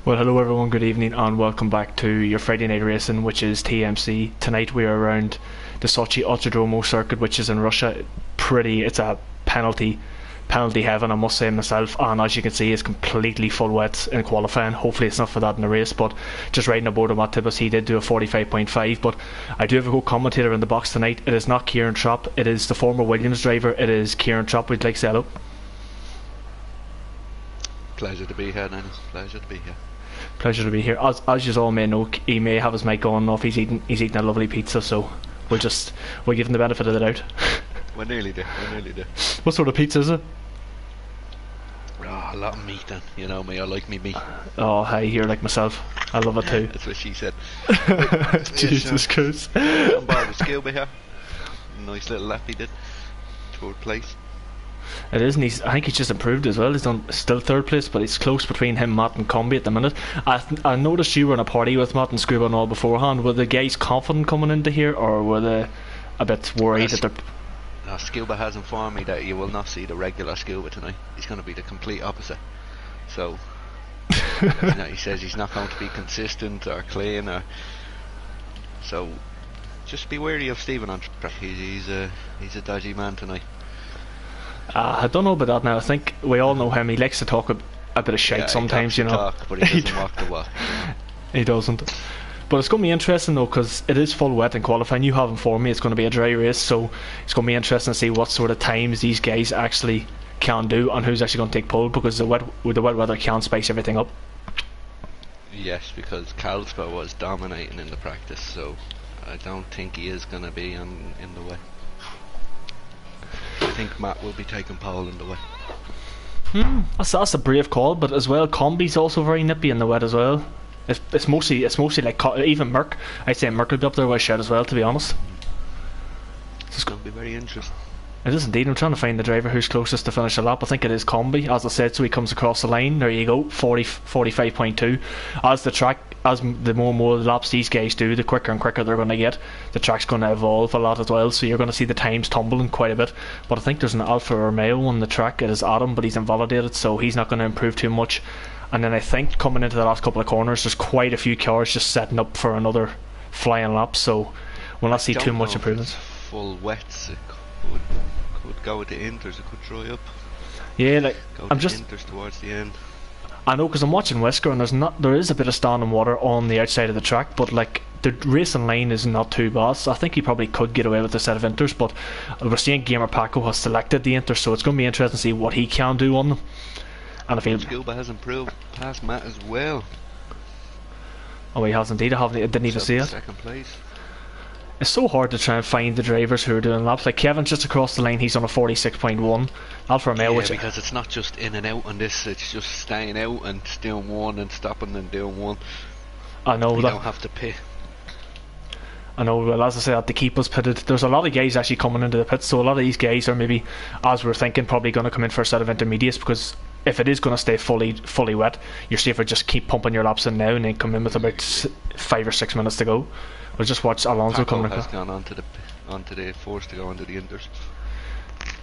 Well, hello everyone, good evening, and welcome back to your Friday night racing, which is TMC. Tonight we are around the Sochi Autodromo circuit, which is in Russia. It's a penalty heaven, I must say myself, and as you can see, it's completely full wet in qualifying. Hopefully it's not for that in the race, but just riding aboard of Matt Tibbs, he did do a 45.5, but I do have a co-commentator in the box tonight. It is not Kieran Trapp, it is the former Williams driver, it is Kieran Trapp. Would you like to say hello? Pleasure to be here, Dennis. Pleasure to be here. Pleasure to be here. As you all may know, he may have his mic on off. He's eating a lovely pizza, so we'll give him the benefit of the doubt. We're nearly there. What sort of pizza is it? Oh, a lot of meat, then. You know me, I like me meat. Oh, hey, you're like myself. I love it too. That's what she said. Jesus Christ. I'm bored with Skilby here. Nice little lap he did. Third place. It is, and I think he's just improved as well. He's done still third place, but it's close between him, Matt, and Combi at the minute. I noticed you were in a party with Matt and Scuba and all beforehand. Were the guys confident coming into here, or were they a bit worried that they're... No, Scuba has informed me that you will not see the regular Scuba tonight. He's going to be the complete opposite. So, he says he's not going to be consistent or clean, so just be wary of Stephen on track. He's a dodgy man tonight. I don't know about that now. I think we all know him. He likes to talk a bit of shite sometimes, you know. Talk, but he doesn't walk the walk. He doesn't. But it's going to be interesting though, because it is full wet in qualifying. You have informed me it's going to be a dry race, so it's going to be interesting to see what sort of times these guys actually can do and who's actually going to take pole, because the wet weather can spice everything up. Yes, because Kalsper was dominating in the practice, so I don't think he is going to be in the wet. I think Matt will be taking pole in the wet. That's a brave call, but as well, Combi's also very nippy in the wet as well. It's mostly like even Merck. I'd say Merck will be up there with shed as well, to be honest. It's going to be very interesting. It is indeed. I'm trying to find the driver who's closest to finish the lap. I think it is Combi, as I said, so he comes across the line. There you go, 45.2. As the more laps these guys do, the quicker and quicker they're going to get. The track's going to evolve a lot as well, so you're going to see the times tumbling quite a bit. But I think there's an Alfa Romeo on the track. It is Adam, but he's invalidated, so he's not going to improve too much. And then I think coming into the last couple of corners, there's quite a few cars just setting up for another flying lap, so we'll not see too much improvements. Full wets, it could go with the inters, it could dry up. Yeah, like inters towards the end. I know, because I'm watching Whisker and there is a bit of standing water on the outside of the track, but like the racing line is not too bad, so I think he probably could get away with a set of inters. But we're seeing Gamer Paco has selected the inters, so it's going to be interesting to see what he can do on them. And if Scuba has improved past Matt as well. Oh, he has indeed. I didn't even see it. Second place. It's so hard to try and find the drivers who are doing laps. Like Kevin's just across the line, he's on a 46.1. Alfa Romeo, because it's not just in and out on this, it's just staying out and doing one and stopping and doing one. I know you that. Don't have to pit. I know, well, as I said, to keep us pitted, there's a lot of guys actually coming into the pits, so a lot of these guys are maybe, as we're thinking, probably going to come in for a set of intermediates, because if it is going to stay fully wet, you're safer just keep pumping your laps in now and then come in with about 5 or 6 minutes to go. We'll just watch Alonso coming across. Has gone onto the force to go into the inters.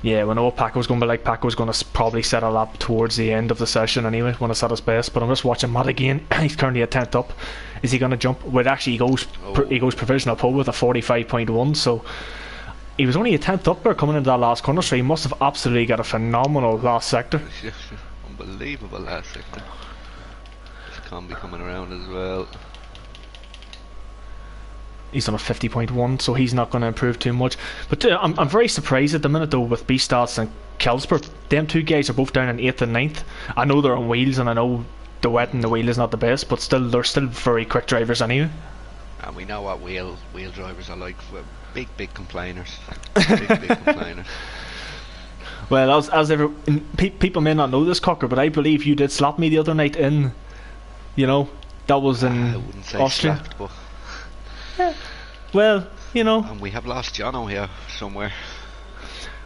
Yeah, we know what Paco's going to be like. Paco's going to probably set a lap towards the end of the session anyway, when it's at his best. But I'm just watching Matt again. He's currently at 10th up. Is he going to jump? Well, actually, he goes provisional pole with a 45.1. So he was only a 10th up there coming into that last corner. So he must have absolutely got a phenomenal last sector. Unbelievable last sector. This Combi coming around as well. He's on a 50.1, so he's not going to improve too much. But I'm very surprised at the minute though with B-Stats and Kelsper. Them two guys are both down in 8th and 9th. I know they're on wheels, and I know the wet and the wheel is not the best, but still they're still very quick drivers anyway. And we know what wheel drivers are like. Big complainers. Big complainers. Well, people may not know this, Cocker, but I believe you did slap me the other night in, that was in I wouldn't say Austria. Slapped, but well, and we have lost Jono here somewhere.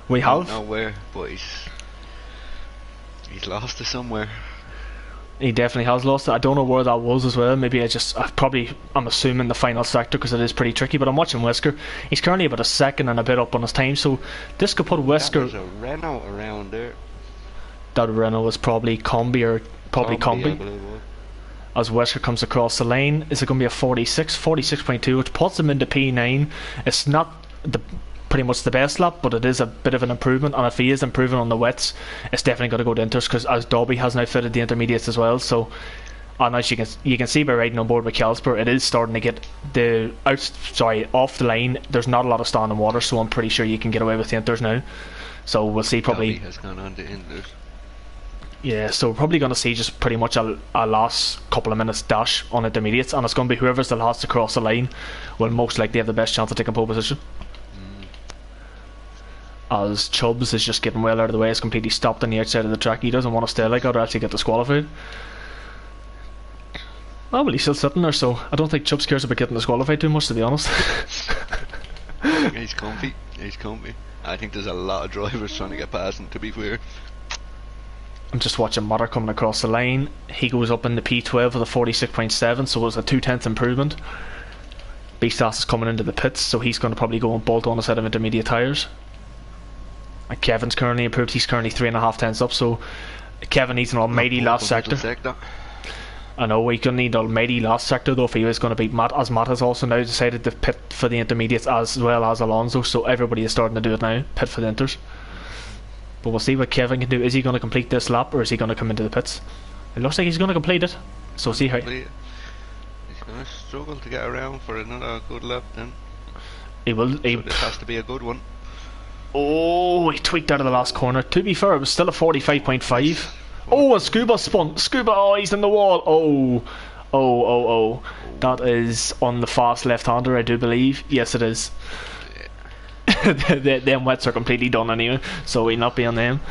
We have. I don't know where, but he's lost it somewhere. He definitely has lost it. I don't know where that was as well. Maybe I'm assuming the final sector, because it is pretty tricky. But I'm watching Whisker. He's currently about a second and a bit up on his time, so this could put Whisker. There's a Renault around there. That Renault was probably Combi or probably Combi. as Wesker comes across the lane. Is it going to be a 46.2, which puts him into P9. It's not pretty much the best lap, but it is a bit of an improvement, and if he is improving on the wets, it's definitely going to go to inters, because as Dobby has now fitted the intermediates as well. So, and as you can see by riding on board with Kelsper, it is starting to get off the lane. There's not a lot of standing water, so I'm pretty sure you can get away with the inters now. So we'll see. Probably Dobby has gone on to inters. Yeah, so we're probably going to see just pretty much a last couple of minutes dash on intermediates, and it's going to be whoever's the last to cross the line will most likely have the best chance of taking pole position. As Chubbs is just getting well out of the way, is completely stopped on the outside of the track. He doesn't want to stay like that or actually get disqualified. Oh, well, he's still sitting there, so I don't think Chubbs cares about getting disqualified too much, to be honest. He's comfy. I think there's a lot of drivers trying to get past him, to be fair. I'm just watching Mutter coming across the line. He goes up in the P12 with a 46.7, so it was a 2/10 improvement. Beastas is coming into the pits, so he's going to probably go and bolt on a set of intermediate tyres. And Kevin's currently improved. He's currently 3.5 tenths up, so Kevin needs an almighty last sector. I know he's going to need an almighty last sector though if he is going to beat Matt, as Matt has also now decided to pit for the intermediates as well as Alonso, so everybody is starting to do it now, pit for the inters. But we'll see what Kevin can do. Is he going to complete this lap, or is he going to come into the pits? It looks like he's going to complete it. So see how he's going to struggle to get around for another good lap then. He will. So this has to be a good one. Oh, he tweaked out of the last corner. To be fair, it was still a 45.5. Oh, and Scuba spun. Scuba, oh, he's in the wall. Oh. That is on the fast left-hander, I do believe. Yes, it is. Them wets are completely done anyway, so we'll not be on them.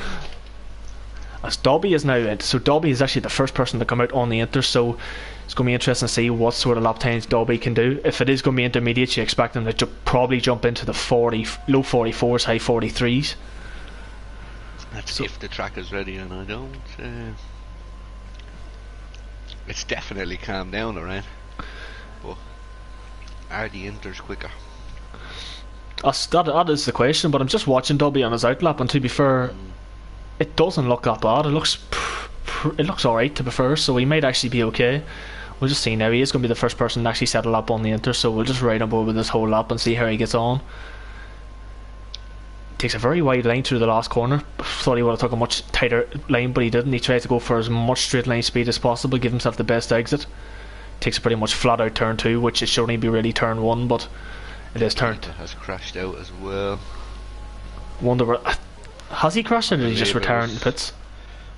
As Dobby is now in, so Dobby is actually the first person to come out on the inter, so it's going to be interesting to see what sort of lap times Dobby can do. If it is going to be intermediate, you expect him to probably jump into the low 44s, high 43s. That's if the track is ready, and I don't. It's definitely calmed down, alright. But are the inters quicker? That is the question, but I'm just watching Dobby on his outlap, and to be fair, it doesn't look that bad. It looks alright, to be fair, so he might actually be okay. We'll just see now. He is going to be the first person to actually set a lap on the inter, so we'll just ride on board with this whole lap and see how he gets on. Takes a very wide line through the last corner. Thought he would have took a much tighter line, but he didn't. He tried to go for as much straight line speed as possible, give himself the best exit. Takes a pretty much flat out turn 2, which it should only be really turn 1, but it is turn 2. Has crashed out as well. Wonder where, has he crashed, or did he just return to the pits?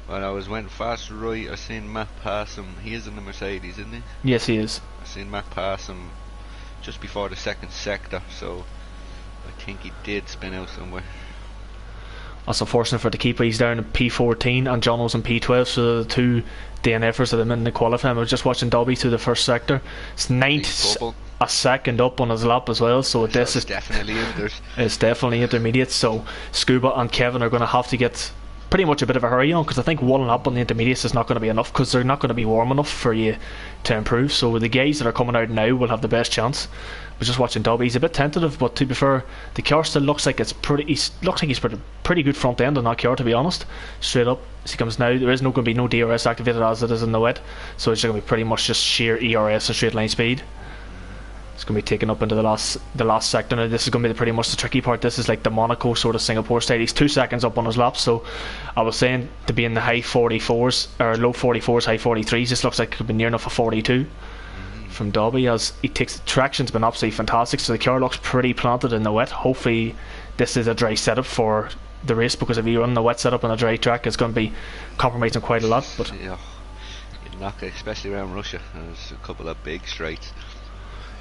Well, I went fast right. I seen Matt pass him. He is in the Mercedes, isn't he? Yes, he is. I seen Matt pass him just before the second sector, so I think he did spin out somewhere. That's unfortunate for the keeper. He's down in P14 and Jono's in P12, so the two DNFers that are in the qualifying. I was just watching Dobby through the first sector. It's ninth, a second up on his lap as well, so this is definitely it's definitely intermediate. So Scuba and Kevin are going to have to get pretty much a bit of a hurry on, because I think one lap on the intermediates is not going to be enough, because they're not going to be warm enough for you to improve. So the guys that are coming out now will have the best chance. We're just watching Dobby. He's a bit tentative, but to be fair, the car still looks like he's pretty good front end on that car, to be honest. Straight up as he comes now, there is going to be no DRS activated as it is in the wet, so it's going to be pretty much just sheer ERS and straight line speed. It's going to be taken up into the last sector. Now this is going to be pretty much the tricky part. This is like the Monaco sort of Singapore style. He's 2 seconds up on his lap, so I was saying to be in the high 44s or low 44s, high 43s. This looks like it could be near enough a 42 from Dobby, as he takes the traction's been absolutely fantastic, so the car looks pretty planted in the wet. Hopefully this is a dry setup for the race, because if you run the wet setup on a dry track, it's going to be compromising quite a lot. But yeah, you'd knock it, especially around Russia. There's a couple of big straights.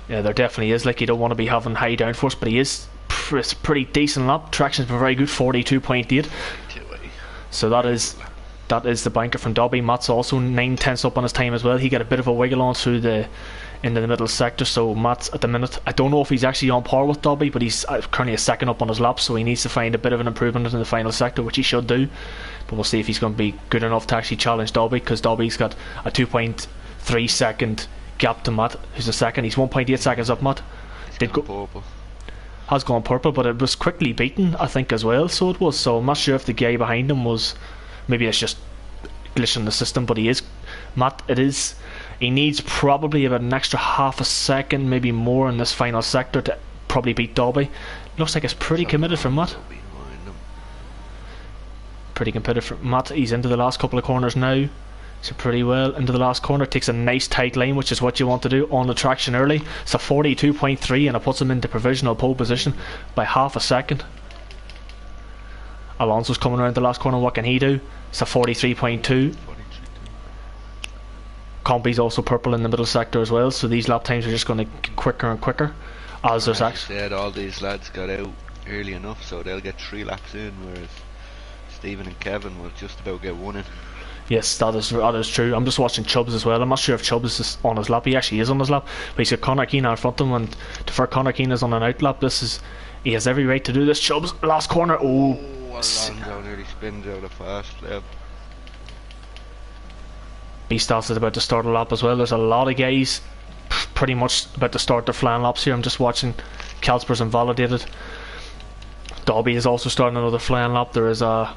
Yeah, there definitely is. Like, you don't want to be having high downforce, but it's a pretty decent lap. Traction's been very good, 42.8. So that is the banker from Dobby. Matt's also 9 tenths up on his time as well. He got a bit of a wiggle on through into the middle sector, so Matt's at the minute, I don't know if he's actually on par with Dobby, but he's currently a second up on his lap, so he needs to find a bit of an improvement in the final sector, which he should do. But we'll see if he's going to be good enough to actually challenge Dobby, because Dobby's got a 2.3 second gap to Matt, who's a second. He's 1.8 seconds up. Matt has gone purple, but it was quickly beaten, I think, as well. So it was. So I'm not sure if the guy behind him was, maybe it's just glitch in the system, but he is Matt. It is. He needs probably about an extra half a second, maybe more, in this final sector to probably beat Dobby. Looks like it's pretty committed from Matt. Pretty committed from Matt. He's into the last couple of corners now. So pretty well into the last corner. Takes a nice tight line, which is what you want to do on the traction early. It's a 42.3 and it puts him into provisional pole position by half a second. Alonso's coming around the last corner. What can he do? It's a 43.2. Comby's also purple in the middle sector as well, so these lap times are just going to get quicker and quicker. As there's actually said, all these lads got out early enough, so they'll get 3 laps in, whereas Stephen and Kevin will just about get 1 in. Yes, that is true. I'm just watching Chubbs as well. I'm not sure if Chubbs is on his lap. He actually is on his lap, but he's got Conor Keane in front of him, and for Conor Keane is on an out lap. He has every right to do this. Chubbs, last corner. Oh, Alonso nearly spins out a fast lap. Beastas is about to start a lap as well. There's a lot of guys pretty much about to start their flying laps here. I'm just watching. Kalsper's invalidated. Dobby is also starting another flying lap. There is a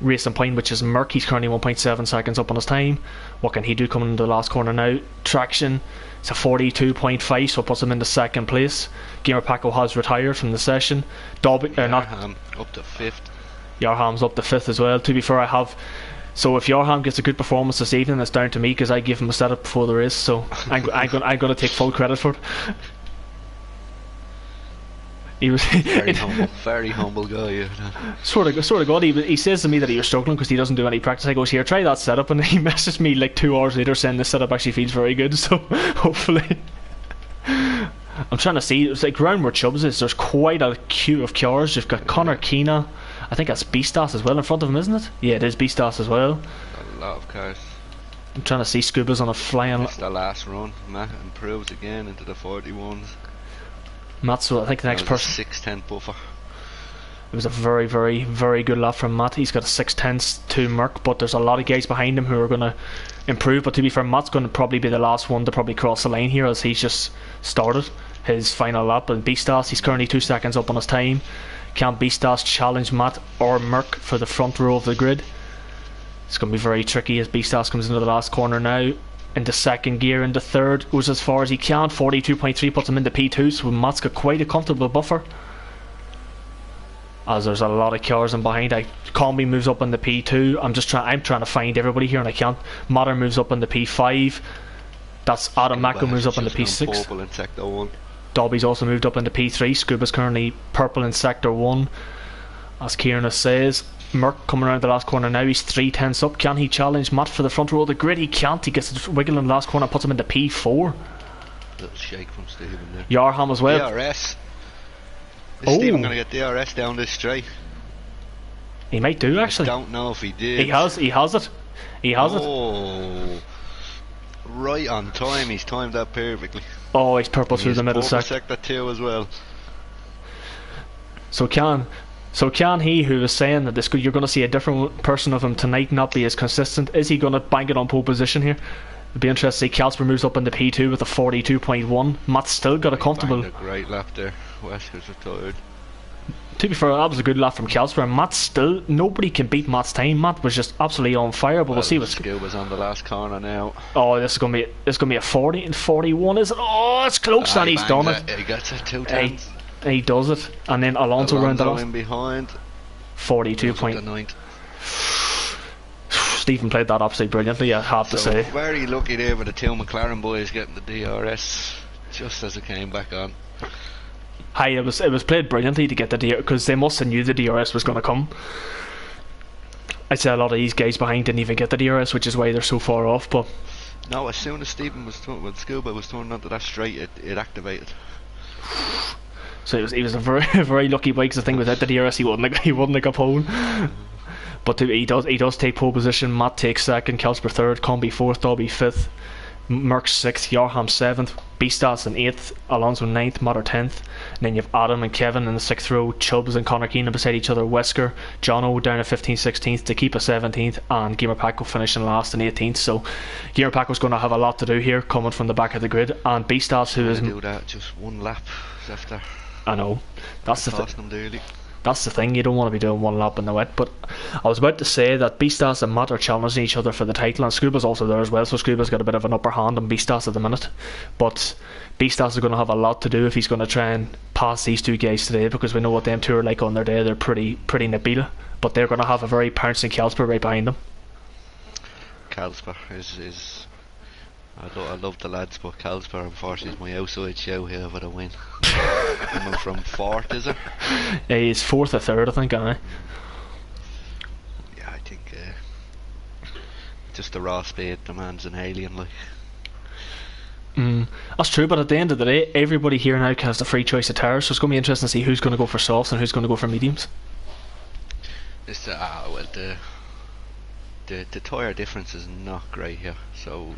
Racing Point, which is Merck. He's currently 1.7 seconds up on his time. What can he do coming into the last corner now? Traction, it's a 42.5, so it puts him into second place. Gamer Paco has retired from the session. Dobby, Yarham up to 5th. Yarham's up to 5th as well. To be fair, so if Yarham gets a good performance this evening, it's down to me because I gave him a setup before the race, so I'm going to take full credit for it. He was very humble guy. Yeah. Sort of God. He says to me that he was struggling because he doesn't do any practice. I goes, here, try that setup, and he messaged me like 2 hours later saying this setup actually feels very good. So hopefully, I'm trying to see. It's like round where Chubbs is. There's quite a queue of cars. You've got Conor Keena. I think that's Beastas as well in front of him, isn't it? Yeah, it is Beastas as well. A lot of cars. I'm trying to see Scuba's on a flying. It's the last run. Matt improves again into the 41s. Matt, so I think the next person. 6-10 buffer. It was a very, very, very good lap from Matt. He's got a 6-10 to Merck, but there's a lot of guys behind him who are going to improve. But to be fair, Matt's going to probably be the last one to probably cross the line here, as he's just started his final lap. And Beastas, he's currently 2 seconds up on his time. Can Beastas challenge Matt or Merck for the front row of the grid? It's going to be very tricky as Beastas comes into the last corner now. Into second gear, into third, goes as far as he can. 42.3 puts him into P2, so Matt's got quite a comfortable buffer. As there's a lot of cars in behind. Combi moves up into P2. I'm trying to find everybody here and I can't. Matter moves up into P5. That's Adam Mako moves up into P6. Dobby's also moved up into P3. Scuba's currently purple in sector 1. As Kieran says. Merck coming around the last corner now. He's 3/10 up. Can he challenge Matt for the front row of the grid? He can't. He gets a wiggle in the last corner, puts him into P4. Little shake from Stephen there. Yarham as well. DRS. Is Stephen going to get DRS down this straight? He might do actually. I don't know if he did. He has it. Oh, right on time. He's timed that perfectly. Oh, he's purple through the middle sector 2 as well. So can he, who is saying that you're going to see a different person of him tonight, not be as consistent? Is he going to bank it on pole position here? It'd be interesting to see. Kalsper moves up into P2 with a 42.1. Matt's still got a comfortable. A great lap there. Wesker's retired. To be fair, that was a good lap from Kalsper, and Matt still. Nobody can beat Matt's time. Matt was just absolutely on fire. But we'll see what. Scuba's on the last corner now. Oh, this is going to be a 40 and 41, is it? Oh, it's close, and he's done it. He gets it 2/10. He does it, and then Alonso round the last. In behind. 42 point. Stephen played that absolutely brilliantly, I have to say. Very lucky there with the 2 McLaren boys getting the DRS just as it came back on. Hi, it was played brilliantly to get the DRS, because they must have knew the DRS was going to come. I'd say a lot of these guys behind didn't even get the DRS, which is why they're so far off. But no, as soon as Stephen was when Scuba was turned onto that straight, it activated. So he was a very very lucky bike. Because the thing without the DRS, he wouldn't have got pole. But he does take pole position. Matt takes second, Kalsper third, Combi fourth, Dobby fifth, Merck sixth, Yarham seventh, Beastas in 8th, Alonso 9th, Matter 10th. And then you have Adam and Kevin in the 6th row, Chubbs and Conor Keenan beside each other, Wesker, Jono down at 15th, 16th to keep a 17th, and Gamer Paco finishing last in 18th. So Gamer Paco's going to have a lot to do here, coming from the back of the grid. And Beastas, who is do that just one lap after. I know. That's the costing them dearly. That's the thing, you don't want to be doing one lap in the wet. But I was about to say that Beastas and Matt are challenging each other for the title, and Scuba's also there as well, so Scuba's got a bit of an upper hand on Beastas at the minute. But Beastas is going to have a lot to do if he's going to try and pass these two guys today, because we know what them two are like on their day. They're pretty nippy, but they're going to have a very pouncing Kjelsberg right behind them. Kjelsberg is I love the lads, but Kjelsberg unfortunately is my outside show here for the win. Coming from fourth, is it? Yeah, he's fourth or third, I think, aye. Yeah, I think just the raw speed demands an alien, like. That's true, but at the end of the day, everybody here now has the free choice of tires, so it's going to be interesting to see who's going to go for softs and who's going to go for mediums. It's the tyre difference is not great here, so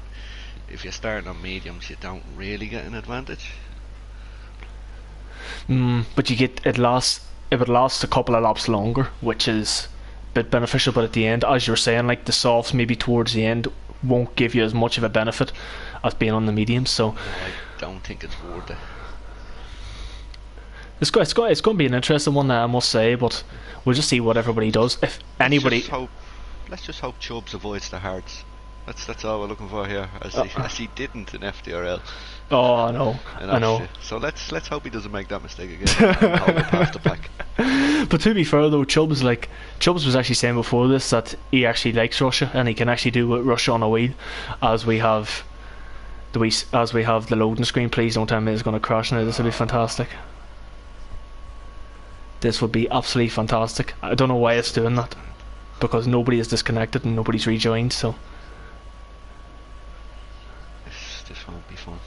if you're starting on mediums, you don't really get an advantage. But you get it would last a couple of laps longer, which is a bit beneficial. But at the end, as you're saying, like the softs maybe towards the end won't give you as much of a benefit as being on the mediums. So I don't think it's worth it. It's going to be an interesting one, I must say. But we'll just see what everybody does. If anybody, let's just hope Chubbs avoids the hards. That's all we're looking for here, as he didn't in FDRL. Oh, I know. So let's hope he doesn't make that mistake again. And hold it past the pack. But to be fair though, Chubbs was actually saying before this that he actually likes Russia and he can actually do Russia on a wheel. As we have the loading screen. Please don't tell me it's going to crash now. This would be fantastic. This would be absolutely fantastic. I don't know why it's doing that, because nobody is disconnected and nobody's rejoined. So. This won't be fun.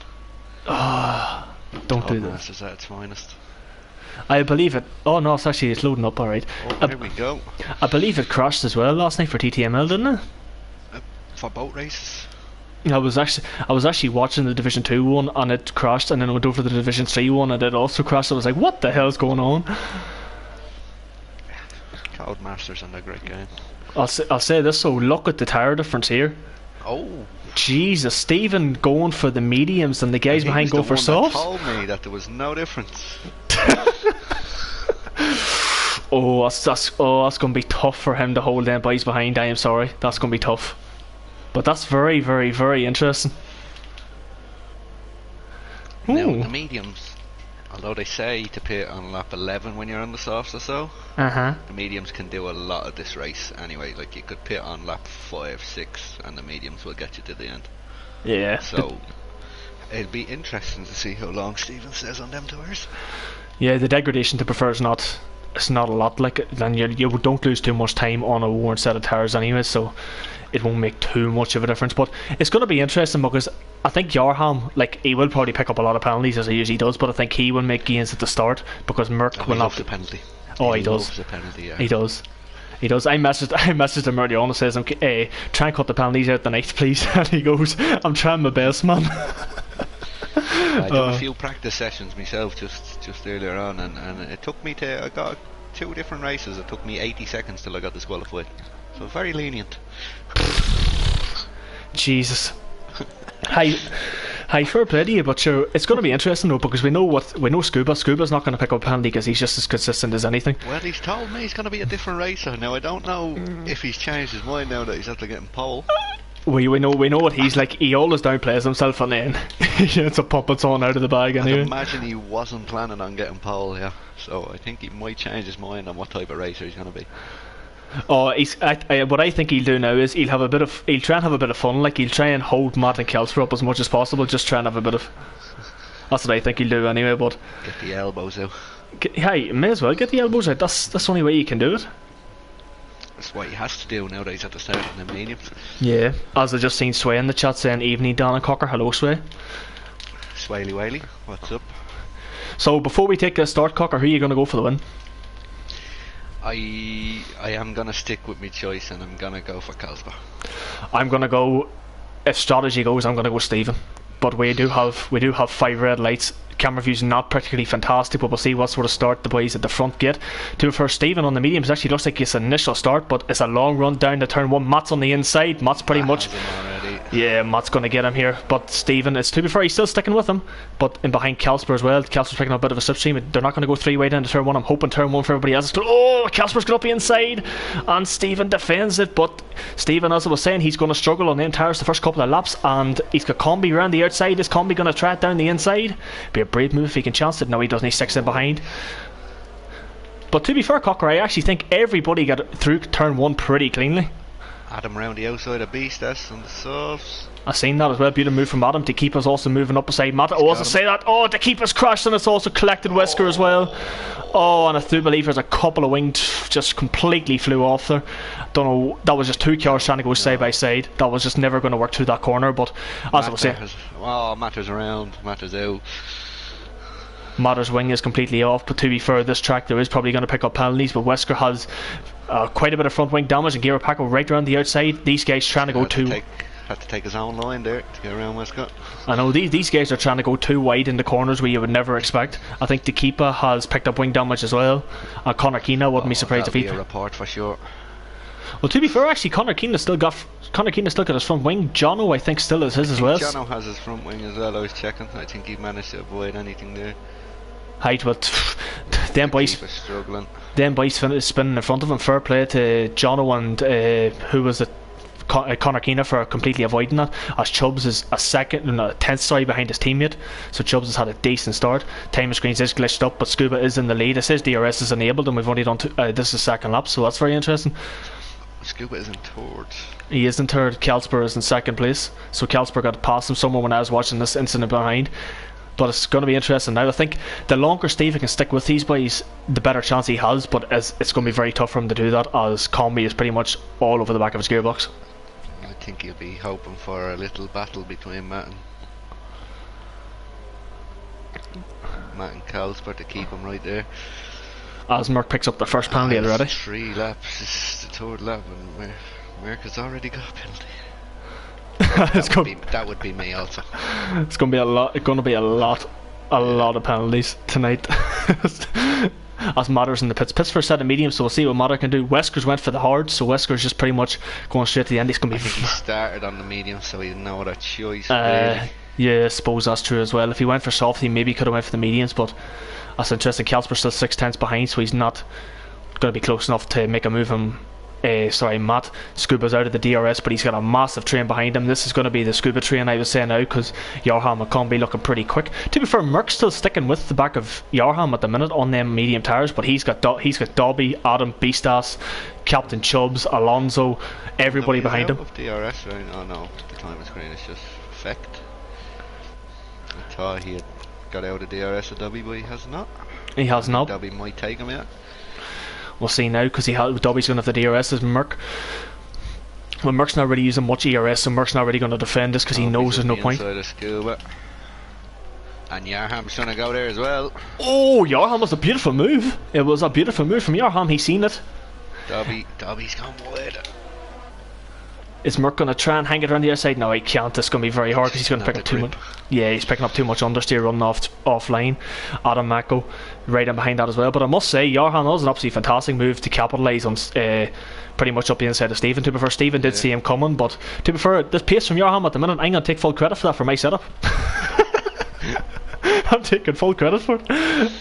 Don't do that. Masters at its finest. I believe it. Oh no, it's loading up. All right. Here we go. I believe it crashed as well last night for TTML, didn't it? For boat races. I was actually watching the Division 2 one and it crashed, and then I went over to the Division 3 one and it also crashed. I was like, what the hell's going on? Codemasters and a great game. I'll say this, so look at the tyre difference here. Oh. Jesus, Stephen going for the mediums and the guys behind go for softs. Told me that there was no difference. that's going to be tough for him to hold them boys behind. I am sorry, that's going to be tough. But that's very, very, very interesting. Now the mediums, although they say to pit on lap 11 when you're on the softs or so, the mediums can do a lot of this race anyway. Like you could pit on lap 5, 6 and the mediums will get you to the end. Yeah. So it'll be interesting to see how long Stephen says on them tires. Yeah, the degradation to prefer is not a lot, like, then you don't lose too much time on a worn set of tires anyway, so it won't make too much of a difference. But it's going to be interesting because I think Yarham, like, he will probably pick up a lot of penalties as he usually does, but I think he will make gains at the start because Merck will not. The penalty. Oh, he does. The penalty, yeah. He does. I messaged him earlier on and says, try and cut the penalties out the night, please. And he goes, I'm trying my best, man. I done a few practice sessions myself just earlier on, and it took me I got 2 different races. It took me 80 seconds till I got disqualified. So very lenient. Jesus. Hi, fair play to you, but sure, it's going to be interesting though, because we know Scuba. Scuba's not going to pick up a penalty because he's just as consistent as anything. Well, he's told me he's going to be a different racer. Now I don't know if he's changed his mind now that he's after getting pole. We know what he's like. He always downplays himself, and then it's a puppet's on out of the bag anyway. I imagine he wasn't planning on getting pole, yeah. So I think he might change his mind on what type of racer he's going to be. Oh, what I think he'll do now is he'll try and have a bit of fun. Like he'll try and hold Matt and Kjelsberg up as much as possible. Just try and have a bit of. That's what I think he'll do anyway. But get the elbows out. May as well get the elbows out. That's the only way you can do it. That's what he has to do now that he's at the start of the mediums. Yeah, as I just seen Sway in the chat saying evening Dan and Cocker. Hello Sway. Swaley Whaley, what's up? So before we take a start, Cocker, who are you going to go for the win? I am going to stick with my choice and I'm going to go for Kjelsberg. I'm going to go, if strategy goes, I'm going to go Stephen. But we do have 5 red lights. Camera view's not particularly fantastic, but we'll see what sort of start the boys at the front get. For Stephen on the mediums, actually looks like it's an initial start, but it's a long run down to turn 1. Matt's on the inside. Matt's pretty much. Yeah, Matt's going to get him here, but Stephen is, to be fair, he's still sticking with him, but in behind Kelsper as well. Kelsper's picking up a bit of a slipstream. They're not going to go 3 way down to turn 1. I'm hoping turn 1 for everybody else. Oh, Kelsper's got up the inside, and Stephen defends it, but Stephen, as I was saying, he's going to struggle on the entire the first couple of laps, and he's got Combi around the outside. Is Combi going to try it down the inside? Be a brave move if he can chance it. No, he doesn't. He sticks in behind. But to be fair, Cocker, I actually think everybody got through turn 1 pretty cleanly. Adam round the outside of Beastas on the softs. I seen that as well. Beautiful move from Adam. To keep us also moving up beside Matt. Oh, also say that. Oh, to keep us crashed, and it's also collected Wesker as well. Oh, and I do believe there's a couple of wings just completely flew off there. Don't know. That was just 2 cars trying to go side by side. That was just never going to work through that corner. But as I was saying, Matter's around, Matter's out. Matter's wing is completely off, but to be fair, this track there is probably going to pick up penalties, but Wesker has quite a bit of front wing damage, and Giro Paco right around the outside. These guys trying to go had to take his own line there to get around Wesker. I know these guys are trying to go too wide in the corners where you would never expect. I think Tekipa has picked up wing damage as well. Connor Keena wouldn't be surprised if he... a report for sure. Well, to be fair, actually, Connor Keena still got his front wing. Jono, I think, still is his as well. Jono has his front wing as well. I was checking. I think he managed to avoid anything there. Height, but them boys spinning in front of him. Fair play to Jono and who was it? Connor Keena for completely avoiding that, as Chubbs is a 10th behind his teammate, so Chubbs has had a decent start. Timer screens is glitched up, but Scuba is in the lead. It says DRS is enabled, and we've only done this is second lap, so that's very interesting. Scuba is in third. He is in third. Kelsper is in second place, so Kelsper got past him somewhere when I was watching this incident behind. But it's going to be interesting now. I think the longer Stephen can stick with these boys, the better chance he has, but it's going to be very tough for him to do that, as Combi is pretty much all over the back of his gearbox. I think he'll be hoping for a little battle between Matt and Kelsper to keep him right there. As Merck picks up the first penalty already. 3 laps, it's the third lap, and Merck has already got a penalty. That would be me also. It's going to be a lot. It's going to be a lot of penalties tonight. As Matter's in the pits. Pits for a set of mediums, so we'll see what Matter can do. Wesker's went for the hard, so Wesker's just pretty much going straight to the end. He's going to be. He started on the medium, so he didn't know what a choice. Yeah, I suppose that's true as well. If he went for soft, he maybe could have went for the mediums, but that's interesting. Kelsper's still 6/10 behind, so he's not going to be close enough to make a move him. Matt. Scuba's out of the DRS, but he's got a massive train behind him. This is going to be the Scuba train I was saying now, because Yarham and Combi looking pretty quick. To be fair, Merck's still sticking with the back of Yarham at the minute on them medium tires, but he's got Dobby, Adam, Beastas, Captain Chubbs, Alonso, everybody behind him. DRS, right? Oh no, the timer screen is just effect. I thought he had got out of DRS with Dobby, but he has not. He has not. Dobby might take him out. We'll see now, because Dobby's going to have the DRS as Merck. Well, Merck's not really using much ERS, so Merck's not really going to defend this because he knows there's no point. And Yarham's trying to go there as well. Oh, Yarham was a beautiful move. It was a beautiful move from Yarham. He's seen it. Dobby's gone wide. Is Merck going to try and hang it around the outside? No, he can't. It's going to be very hard because he's going to pick up too much. Yeah, he's picking up too much understeer running offline. Adam Mako right in behind that as well. But I must say, Yarham was an absolutely fantastic move to capitalise on pretty much up the inside of Stephen. To be fair, Stephen did see him coming, but to be fair, this pace from Yarham at the minute, I'm going to take full credit for that for my setup. I'm taking full credit for it.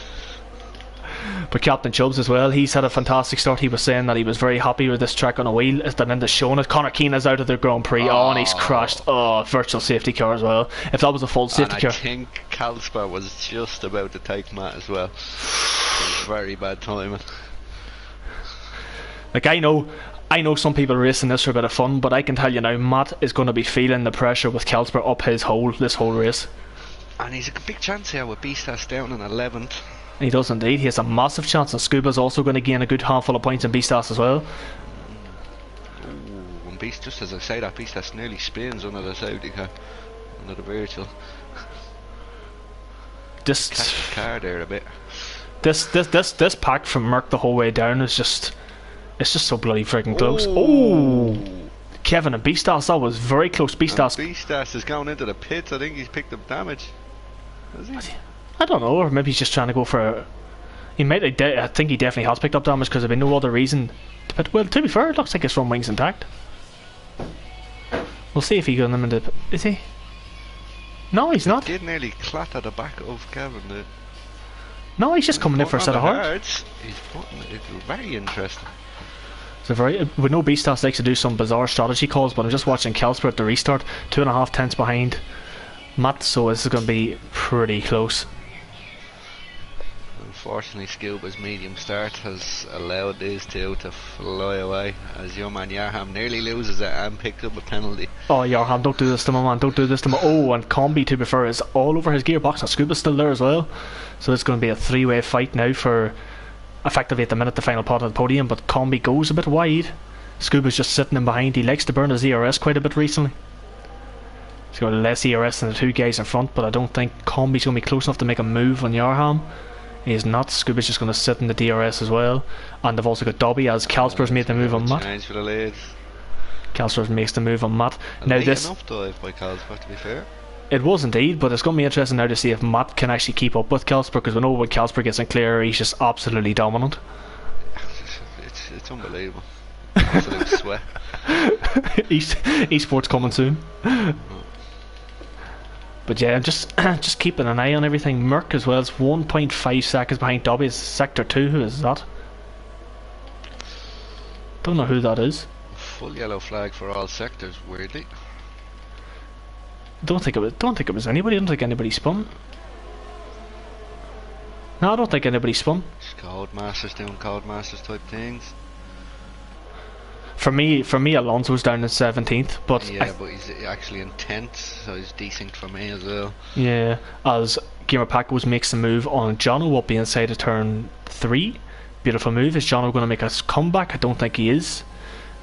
But Captain Chubbs as well, he's had a fantastic start. He was saying that he was very happy with this track on a wheel. It's then showing it. Connor Keena's out of the Grand Prix. Oh, and he's crashed. Oh, virtual safety car as well. If that was a full safety car. I think Kalsper was just about to take Matt as well. Very bad timing. Like, I know some people are racing this for a bit of fun, but I can tell you now, Matt is going to be feeling the pressure with Kalsper up his hole this whole race. And he's a big chance here with Beastas down in 11th. He does indeed. He has a massive chance, and Scuba's also going to gain a good handful of points in Beastas as well. Ooh, and just as I say that, Beastas nearly spins under the safety car, under the virtual. Just catch the car there a bit. This pack from Merck the whole way down is just, it's just so bloody freaking close. Oh, Kevin and Beastas, that was very close. Beastas is going into the pits. I think he's picked up damage. Has he? I don't know, or maybe he's just trying to go for he might. I think he definitely has picked up damage because there'd be no other reason. Well, to be fair, it looks like his front wing's intact. We'll see if he got them into... Is he? No, he's not. He did nearly clatter the back of Kevin. No, he's just coming in for a set of hards. He's putting it very interesting. So with no Beastas likes to do some bizarre strategy calls, but I'm just watching Kelsper at the restart, 2.5 tenths behind Matt, so this is going to be pretty close. Unfortunately, Scuba's medium start has allowed these two to fly away, as your man Yarham nearly loses it and picks up a penalty. Oh, Yarham, don't do this to my man, don't do this to my... Oh, and Combi, to be fair, is all over his gearbox, and Scuba's still there as well. So it's going to be a three-way fight now for, effectively at the minute, the final part of the podium, but Combi goes a bit wide. Scuba's just sitting in behind. He likes to burn his ERS quite a bit recently. He's got less ERS than the two guys in front, but I don't think Combi's going to be close enough to make a move on Yarham. He is not. Scuba's just going to sit in the DRS as well. And they've also got Dobby, as Kalsper's made the move on Matt. Change for the lead. Kalsper makes the move on Matt. Now this... enough dive by Kalsper, to be fair. It was indeed, but it's going to be interesting now to see if Matt can actually keep up with Kalsper, because we know when Kalsper gets in clear, he's just absolutely dominant. It's unbelievable. Absolute sweat. Esports coming soon. But yeah, I'm just keeping an eye on everything. Merc as well is 1.5 seconds behind Dobby. Is Sector 2. Who is that? Don't know who that is. Full yellow flag for all sectors, weirdly. Don't think it was anybody. I don't think anybody spun. No, I don't think anybody spun. Codemasters doing Codemasters type things. For me, Alonso's down in 17th, but yeah, but he's actually in 10th, so he's decent for me as well. Yeah, as Gamer Pacos makes the move on Jono up the inside of turn 3. Beautiful move. Is Jono going to make a comeback? I don't think he is.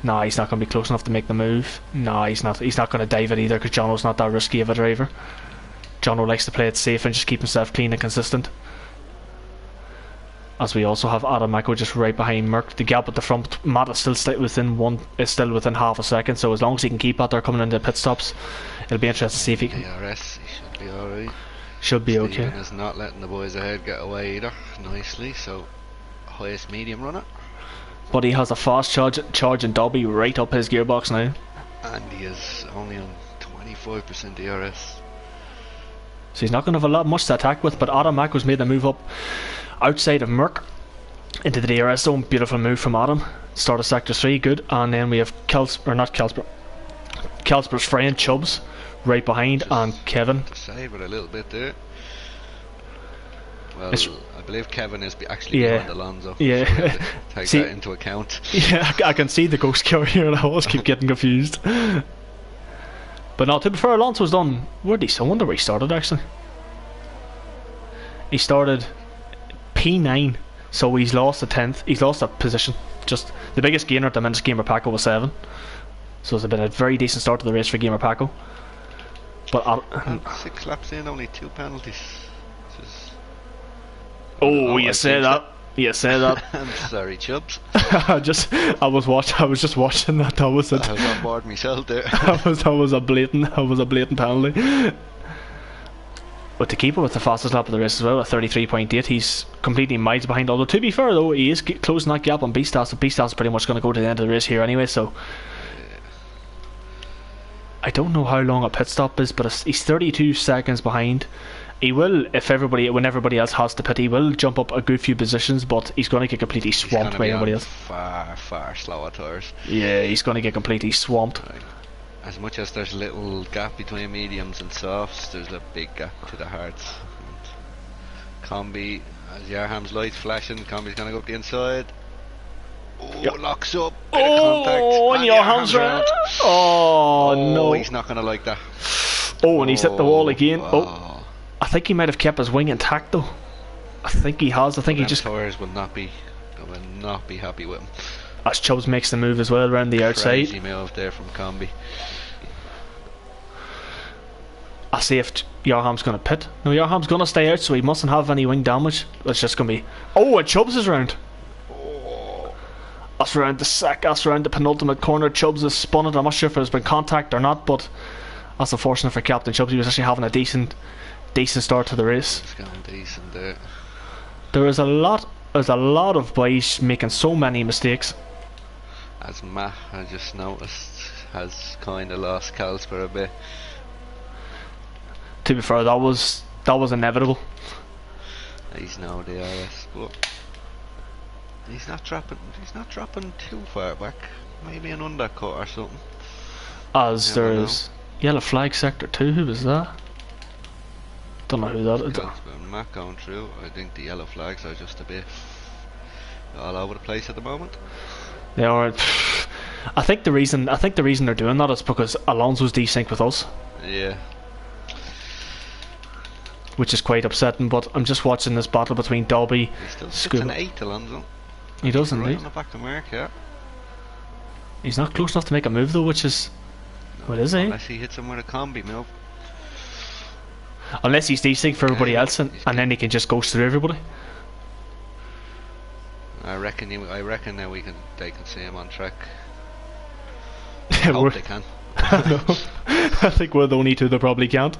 Nah, he's not going to be close enough to make the move. Nah, he's not. He's not going to dive it either, because Jono's not that risky of a driver. Jono likes to play it safe and just keep himself clean and consistent. As we also have Adam Mako just right behind Merc. The gap at the front, Matt is still within half a second, so as long as he can keep that there coming into pit stops, it'll be interesting to see if he can. DRS, he should be alright. Should be okay. Stephen is not letting the boys ahead get away either, nicely, so highest medium runner. But he has a fast charge and Dobby right up his gearbox now. And he is only on 25% DRS. So he's not going to have much to attack with, but Adam Mako's made the move up outside of Merc into the DRS zone. Beautiful move from Adam. Start of sector 3, good. And then we have Kelsper's friend Chubbs right behind, just and Kevin. Save it a little bit there. Well, I believe Kevin is actually behind Alonso. Yeah. So take that into account. Yeah, I can see the ghost carrier and I always keep getting confused. But no, to be fair, Alonso's done. I wonder where he started actually. He started P9, so he's lost a 10th. He's lost a position. Just the biggest gainer at the minute, Gamer Paco was 7. So it's been a very decent start to the race for Gamer Paco. But 6 laps in, only 2 penalties. You say that. You say that. I'm sorry, Chubbs. I was just watching that. That was it. I was on board myself there. that was a blatant penalty. But to keep up with the fastest lap of the race as well, at 33.8, he's completely miles behind. Although to be fair though, he is closing that gap on Beastas. So Beastas is pretty much going to go to the end of the race here anyway. So I don't know how long a pit stop is, but he's 32 seconds behind. He will, when everybody else has to pit, he will jump up a good few positions, but he's going to get completely swamped by everybody else. Far slower tires. Yeah, he's going to get completely swamped. Right. As much as there's a little gap between mediums and softs, there's a big gap to the hards. And Combi, as Yarham's lights flashing, Combi's going to go up the inside. Oh, yep. Locks up. Oh, and Yarham's round. Oh, no. He's not going to like that. Oh, and he's hit the wall again. I think he might have kept his wing intact though. I think he has. I think he just. Tires will not be happy with him. As Chubbs makes the move as well around the outside. Crazy move there from Combi. I see if Yarham's going to pit. No, Yarham's going to stay out, so he mustn't have any wing damage. It's just going to be. Oh, and Chubbs is round. That's around the penultimate corner. Chubbs has spun it. I'm not sure if there's been contact or not, but that's unfortunate for Captain Chubbs. He was actually having a decent start to the race. It's going decent there. There's a lot of boys making so many mistakes. As Matt, I just noticed, has kind of lost Calsper a bit. To be fair, that was inevitable. He's now DRS, but he's not dropping too far back. Maybe an undercut or something. As there's yellow flag sector 2. Who was that? Don't know who that is. Matt going through. I think the yellow flags are just a bit all over the place at the moment. They are. I think the reason they're doing that is because Alonso's desynced with us. Yeah. Which is quite upsetting. But I'm just watching this battle between Dobby. He still sits in 8th, Alonso. He does Right indeed. on the back of Mark, yeah. He's not close enough to make a move though, which is. What is he? Unless he hits him with a combi move. Unless he's desynced for everybody else, and then he can just ghost through everybody. I reckon now they can see him on track. I hope they can. No. I think we're the only two that probably can't.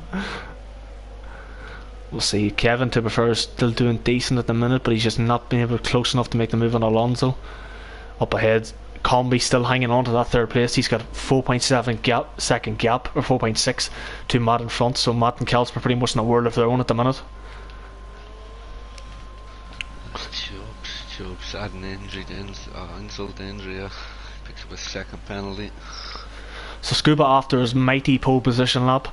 We'll see. Kevin, to be fair, is still doing decent at the minute, but he's just not been able close enough to make the move on Alonso. Up ahead, Combi still hanging on to that 3rd place. He's got 4.7 second gap, or 4.6 to Matt in front. So Matt and Kels are pretty much in a world of their own at the minute. Chubbs had an injury, insult to injury. Picks up a 2nd penalty. So Scuba, after his mighty pole position lap,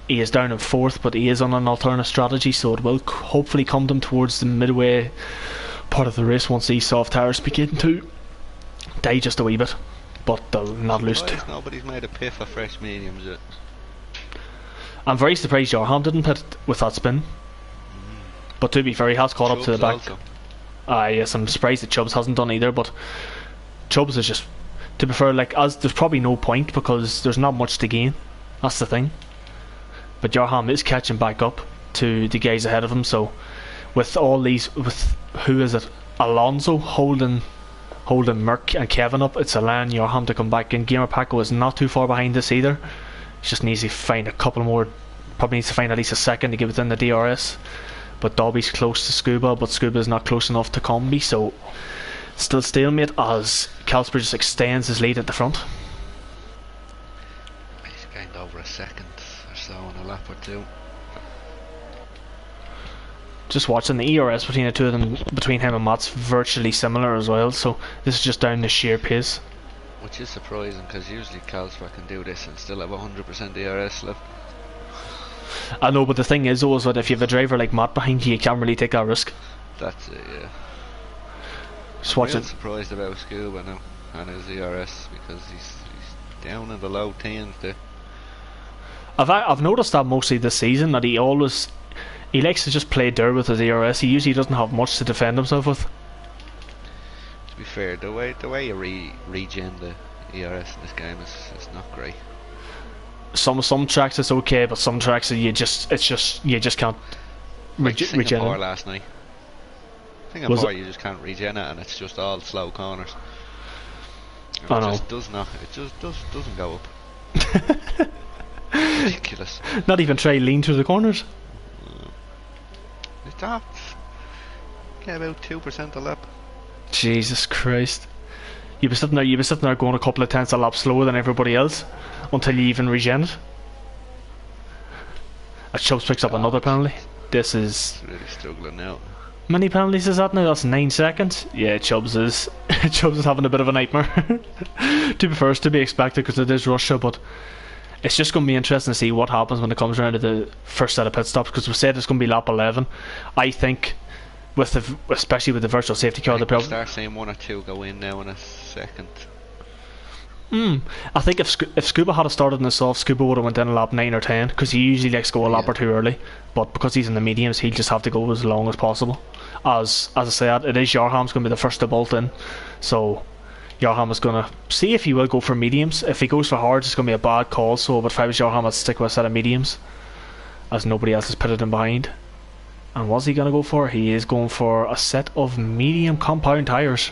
he is down in 4th, but he is on an alternate strategy, so it will hopefully come to him towards the midway part of the race once these soft tires begin to die just a wee bit, but they'll not lose. Nobody's made a pit for fresh mediums yet. I'm very surprised Johan didn't pit with that spin, but to be fair, he has caught up to the back. Yes, I'm surprised that Chubbs hasn't done either, but Chubbs is just, to be fair, like, as there's probably no point because there's not much to gain. That's the thing. But Johan is catching back up to the guys ahead of him, so with all these, with who is it? Alonso holding Merck and Kevin up, it's allowing Johan to come back in. Gamer Paco is not too far behind this either. He just needs to find a couple more, probably needs to find at least a second to get within the DRS. But Dobby's close to Scuba, but Scuba is not close enough to Combi, so still stalemate as Calsper just extends his lead at the front. He's gained over a second or so in a lap or two. Just watching the ERS between the two of them, between him and Matt's virtually similar as well, so this is just down to sheer pace. Which is surprising because usually Calsper can do this and still have 100% DRS left. I know, but the thing is though, is that if you have a driver like Matt behind you, you can't really take that risk. That's it, yeah. Just watch I'm it. surprised about Scuba now and his ERS because he's down in the low teens there. I've noticed that mostly this season, that he likes to just play dirt with his ERS. He usually doesn't have much to defend himself with. To be fair, the way you regen the ERS in this game is not great. Some tracks it's okay, but some tracks you just can't regen Singapore it. last night. Singapore, you just can't regen it, and it's just all slow corners. I know. It just doesn't go up. Ridiculous. Not even try lean through the corners. It's that. Get about 2% a lap. Jesus Christ. You've been sitting there going a couple of tenths a lap slower than everybody else until you even regen it. As Chubbs picks up another penalty. This is really struggling now. many penalties is that now? That's 9 seconds. Yeah, Chubbs is having a bit of a nightmare. To be fair, to be expected because it is Russia, but it's just going to be interesting to see what happens when it comes around to the first set of pit stops, because we said it's going to be lap 11. I think especially with the virtual safety car, we'll start seeing 1 or 2 go in now in a second. I think if Scuba had started in the soft, Scuba would have went in a lap 9 or 10, because he usually likes to go a lap or 2 early, but because he's in the mediums, he'll just have to go as long as possible. As I said, it is Jarham's going to be the first to bolt in, so Jarham is going to see if he will go for mediums. If he goes for hards, it's going to be a bad call, so but if I was Jarham, I'd stick with a set of mediums, as nobody else has pitted him behind. And what's he going to go for? He is going for a set of medium compound tyres.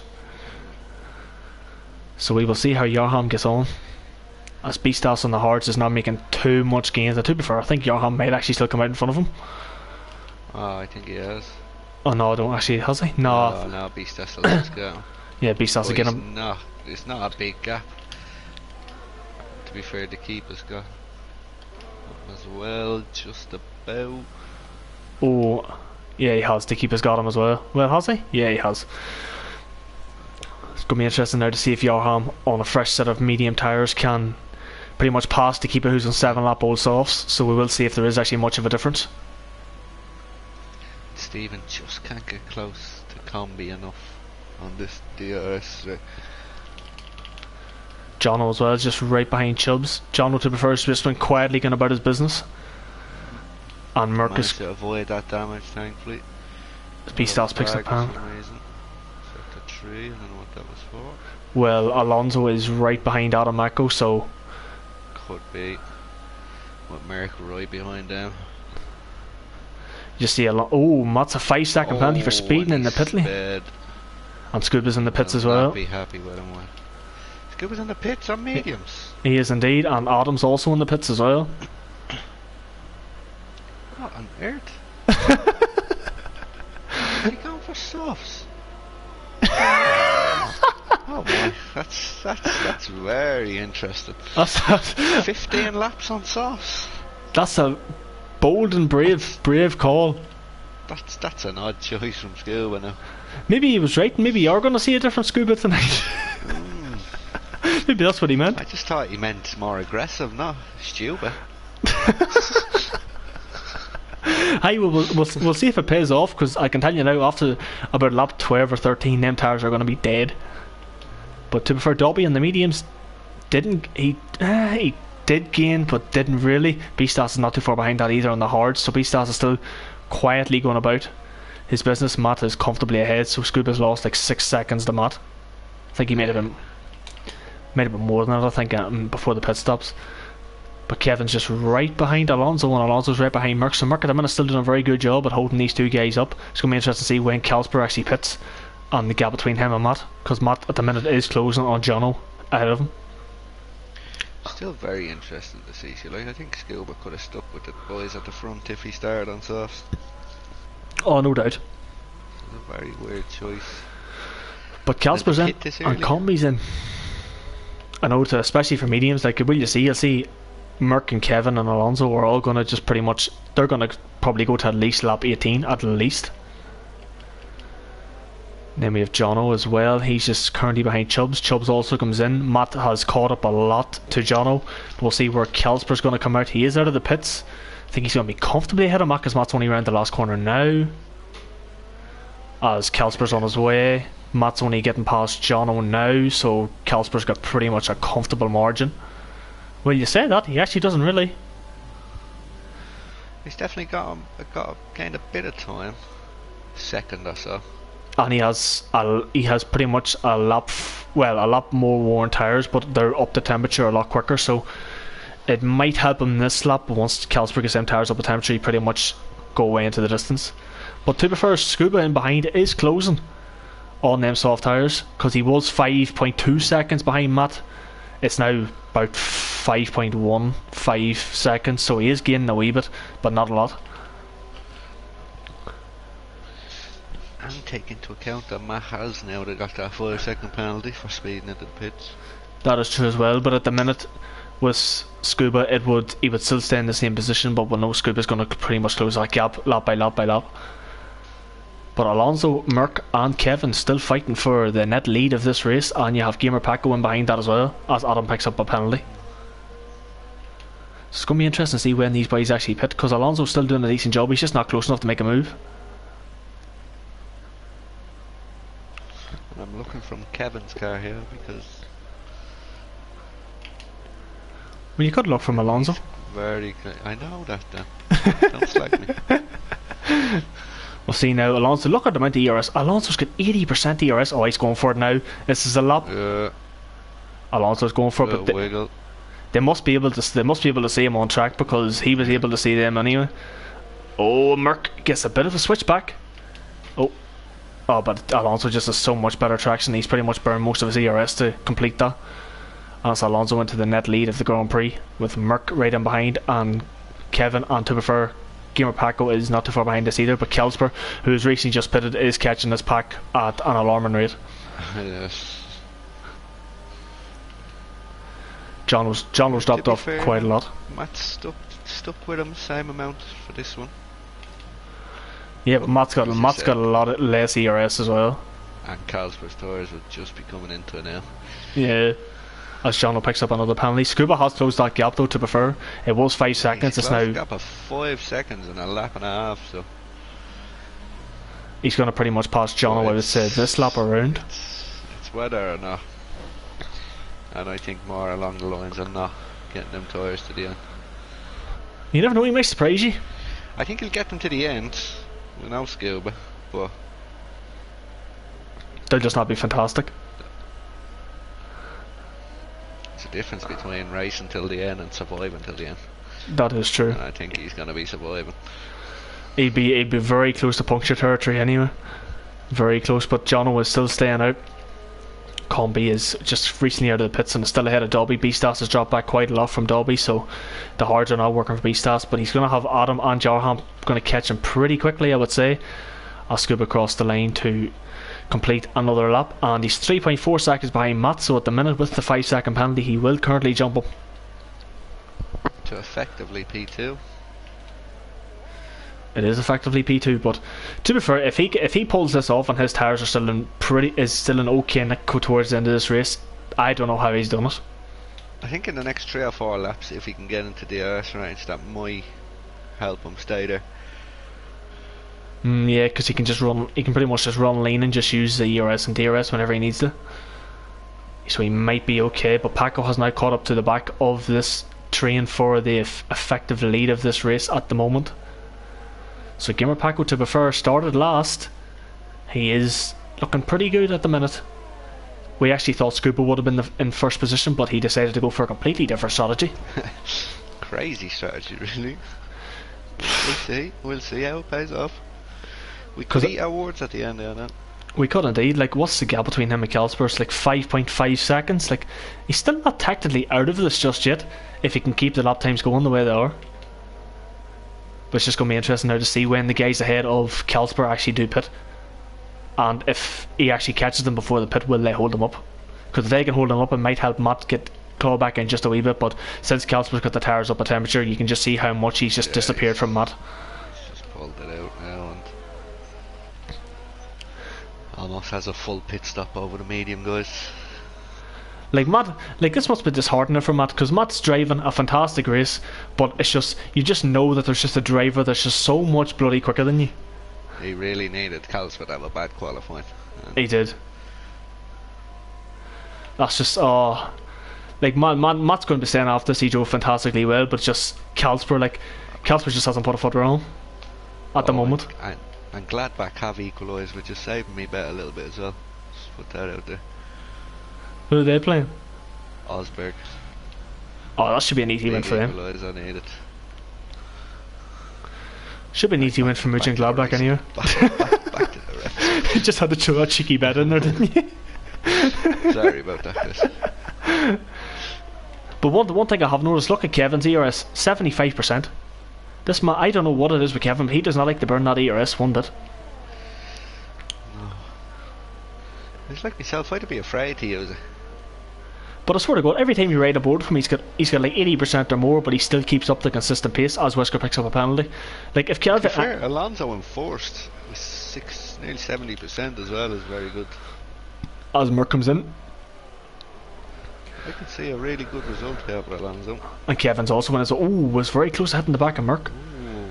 So we will see how Jarham gets on, as Beastas on the hards is not making too much gains. And to be fair, I think Jarham might actually still come out in front of him. Oh, I think he has. Oh no, I don't actually. Has he? No. No, Beastas will go. Yeah, Beastas will get him. It's not a big gap. to be fair, the keeper's got as well, just about. Oh, yeah, he has. The keeper's got him as well. Well, has he? Yeah, he has. It's going to be interesting now to see if Yarham, on a fresh set of medium tyres, can pretty much pass the keeper who's on 7-lap old softs. So we will see if there is actually much of a difference. Stephen just can't get close to combi enough on this DRS. Jono as well, just right behind Chubbs. Jono, to be first, just went quietly going about his business. And Marcus to avoid that damage, thankfully. B-Stas picks up pan. Sector 3, I don't know what that was for. Well, Alonso is right behind Adam Mako, so could be. With Merck right behind them. You see Matt's a 5-second penalty for speeding in the pit lane. And Scuba's in the pits as well. I'll be happy with him. Scuba's in the pits on mediums. He is indeed, and Adam's also in the pits as well. What on earth? Are you going for softs? Oh boy, that's very interesting. That's 15 laps on softs. That's a bold and brave call. That's an odd choice from Scuba now. Maybe he was right. Maybe you're going to see a different Scuba tonight. Maybe that's what he meant. I just thought he meant more aggressive, not stupid. Hey, we'll see if it pays off, because I can tell you now, after about lap 12 or 13, them tyres are going to be dead. But to be fair, Dobby in the mediums he did gain, but didn't really. B-Stas is not too far behind that either on the hards, so B-Stas is still quietly going about his business. Matt is comfortably ahead, so Scuba's lost like 6 seconds to Matt. I think he made a bit more than that, I think, before the pit stops. But Kevin's just right behind Alonso, and Alonso's right behind Merck. So Merck at the minute still doing a very good job at holding these two guys up. It's going to be interesting to see when Kalsper actually pits and the gap between him and Matt, because Matt at the minute is closing on Jono ahead of him. Still very interesting to see. Like, I think Scuba could have stuck with the boys at the front if he started on softs. Oh, no doubt. It's a very weird choice. But Kalsper's in and Combi's in. I know, especially for mediums, like, you'll see Merck and Kevin and Alonso are all going to just pretty much, they're going to probably go to at least lap 18 at least. Then we have Jono as well. He's just currently behind Chubbs. Chubbs also comes in. Matt has caught up a lot to Jono. We'll see where Kalsper's going to come out. He is out of the pits. I think he's going to be comfortably ahead of Matt, because Matt's only around the last corner now. As Kalsper's on his way. Matt's only getting past Jono now, so Kalsper's got pretty much a comfortable margin. Well, you say that, he actually doesn't really. He's definitely got a kind of bit of time. Second or so. And he has pretty much a lot more worn tyres, but they're up to temperature a lot quicker, so it might help him this lap. But once Kalsper gets them tyres up to temperature, he pretty much go away into the distance. But to be fair, Scuba in behind is closing on them soft tyres, because he was 5.2 seconds behind Matt. It's now about 5.15 seconds, so he is gaining a wee bit, but not a lot. And take into account that Matt has now got that 5-second penalty for speeding into the pits. That is true as well, but at the minute with Scuba he would still stay in the same position, but we'll know Scuba's going to pretty much close that gap lap by lap by lap. But Alonso, Merck and Kevin still fighting for the net lead of this race, and you have Gamer Pack going behind that as well, as Adam picks up a penalty. So it's going to be interesting to see when these boys actually pit, because Alonso's still doing a decent job. He's just not close enough to make a move. I'm looking from Kevin's car here, because well, you could look from Alonso. I know that then. Don't slag me. We'll see now. Alonso, look at the amount of ERS. Alonso's got 80% ERS. Oh, he's going for it now. This is a lap. Alonso's going for it, but they must be able to see him on track, because he was able to see them anyway. Oh, Merck gets a bit of a switchback. Oh, but Alonso just has so much better traction. He's pretty much burned most of his ERS to complete that. And so Alonso went to the net lead of the Grand Prix, with Merck right in behind, and Kevin, and to be fair, Gamer Paco is not too far behind this either, but Kalsper, who has recently just pitted, is catching this pack at an alarming rate. Yes. Jono's To dropped be off fair, quite a lot. Matt's stuck with him same amount for this one. Yeah, but Matt's got a lot of less ERS as well. And Carlsberg's tyres will just be coming into it now. Yeah. As Jono picks up another penalty. Scuba has closed that gap though, to be fair. It was 5 seconds, it's now... He's got a 5 seconds and a lap and a half, so... He's going to pretty much pass Jono, I would say, this lap around. It's whether or not. And I think more along the lines of not getting them tyres to the end. You never know, he might surprise you. I think he'll get them to the end without Scuba, but... They'll just not be fantastic. There's a difference between racing till the end and surviving till the end. That is true. And I think he's going to be surviving. He'd be very close to puncture territory anyway. Very close, but Jono is still staying out. Combi is just recently out of the pits and is still ahead of Dobby. Beastas has dropped back quite a lot from Dobby, so the hards are not working for Beastas, but he's going to have Adam and Jarham going to catch him pretty quickly, I would say. I'll scoop across the line to complete another lap, and he's 3.4 seconds behind Matt, so at the minute with the 5 second penalty he will currently jump up to effectively P2. It is effectively P2, but to be fair, if he pulls this off and his tyres are still in okay nick towards the end of this race, I don't know how he's done it. I think in the next 3 or 4 laps, if he can get into the RS range, that might help him stay there. Yeah, because he can pretty much just run lean and just use the ERS and DRS whenever he needs to. So he might be okay, but Paco has now caught up to the back of this train for the effective lead of this race at the moment. So Gamer Paco, to be fair, started last. He is looking pretty good at the minute. We actually thought Scuba would have been in first position, but he decided to go for a completely different strategy. Crazy strategy, really. We'll see how it pays off. We could eat our words at the end of that. We could indeed. Like, what's the gap between him and Carlsberg? It's like 5.5 seconds. Like, he's still not technically out of this just yet, if he can keep the lap times going the way they are. But it's just going to be interesting now to see when the guys ahead of Carlsberg actually do pit, and if he actually catches them before the pit, will they hold them up? Because if they can hold them up, it might help Matt get claw back in just a wee bit, but since Carlsberg's got the tyres up a temperature, you can just see how much he's just disappeared from Matt. He's just pulled it out now and almost has a full pit stop over the medium guys. Like Matt, like this must be disheartening for Matt, because Matt's driving a fantastic race, but it's just, you just know that there's just a driver that's just so much bloody quicker than you. He really needed Carlsberg to have a bad qualifying. He did. That's just, like Matt's going to be saying after this he drove fantastically well, but just Carlsberg just hasn't put a foot wrong at the moment. And Gladbach have equalised, which is saving me bet a little bit as well. Just put that out there. Who are they playing? Osberg. Oh, that should be an easy win for them. I need it. Should be an easy win for Much and Gladbach anyway. Back to the ref. You just had to throw that cheeky bet in there, didn't you? Sorry about that, Chris. But one thing I have noticed, look at Kevin's ERS, 75%. This man, I don't know what it is with Kevin, but he does not like to burn that ERS one bit. No. It's like myself, I'd be afraid to use it. But I swear to God, every time you ride a board from him, he's got like 80% or more, but he still keeps up the consistent pace as Wesker picks up a penalty. Like if Kelvin, Alonso enforced with nearly 70% as well is very good. As Merck comes in, I could see a really good result here for Alonso. And Kevin's also in his was very close to hitting the back of Merck. Ooh.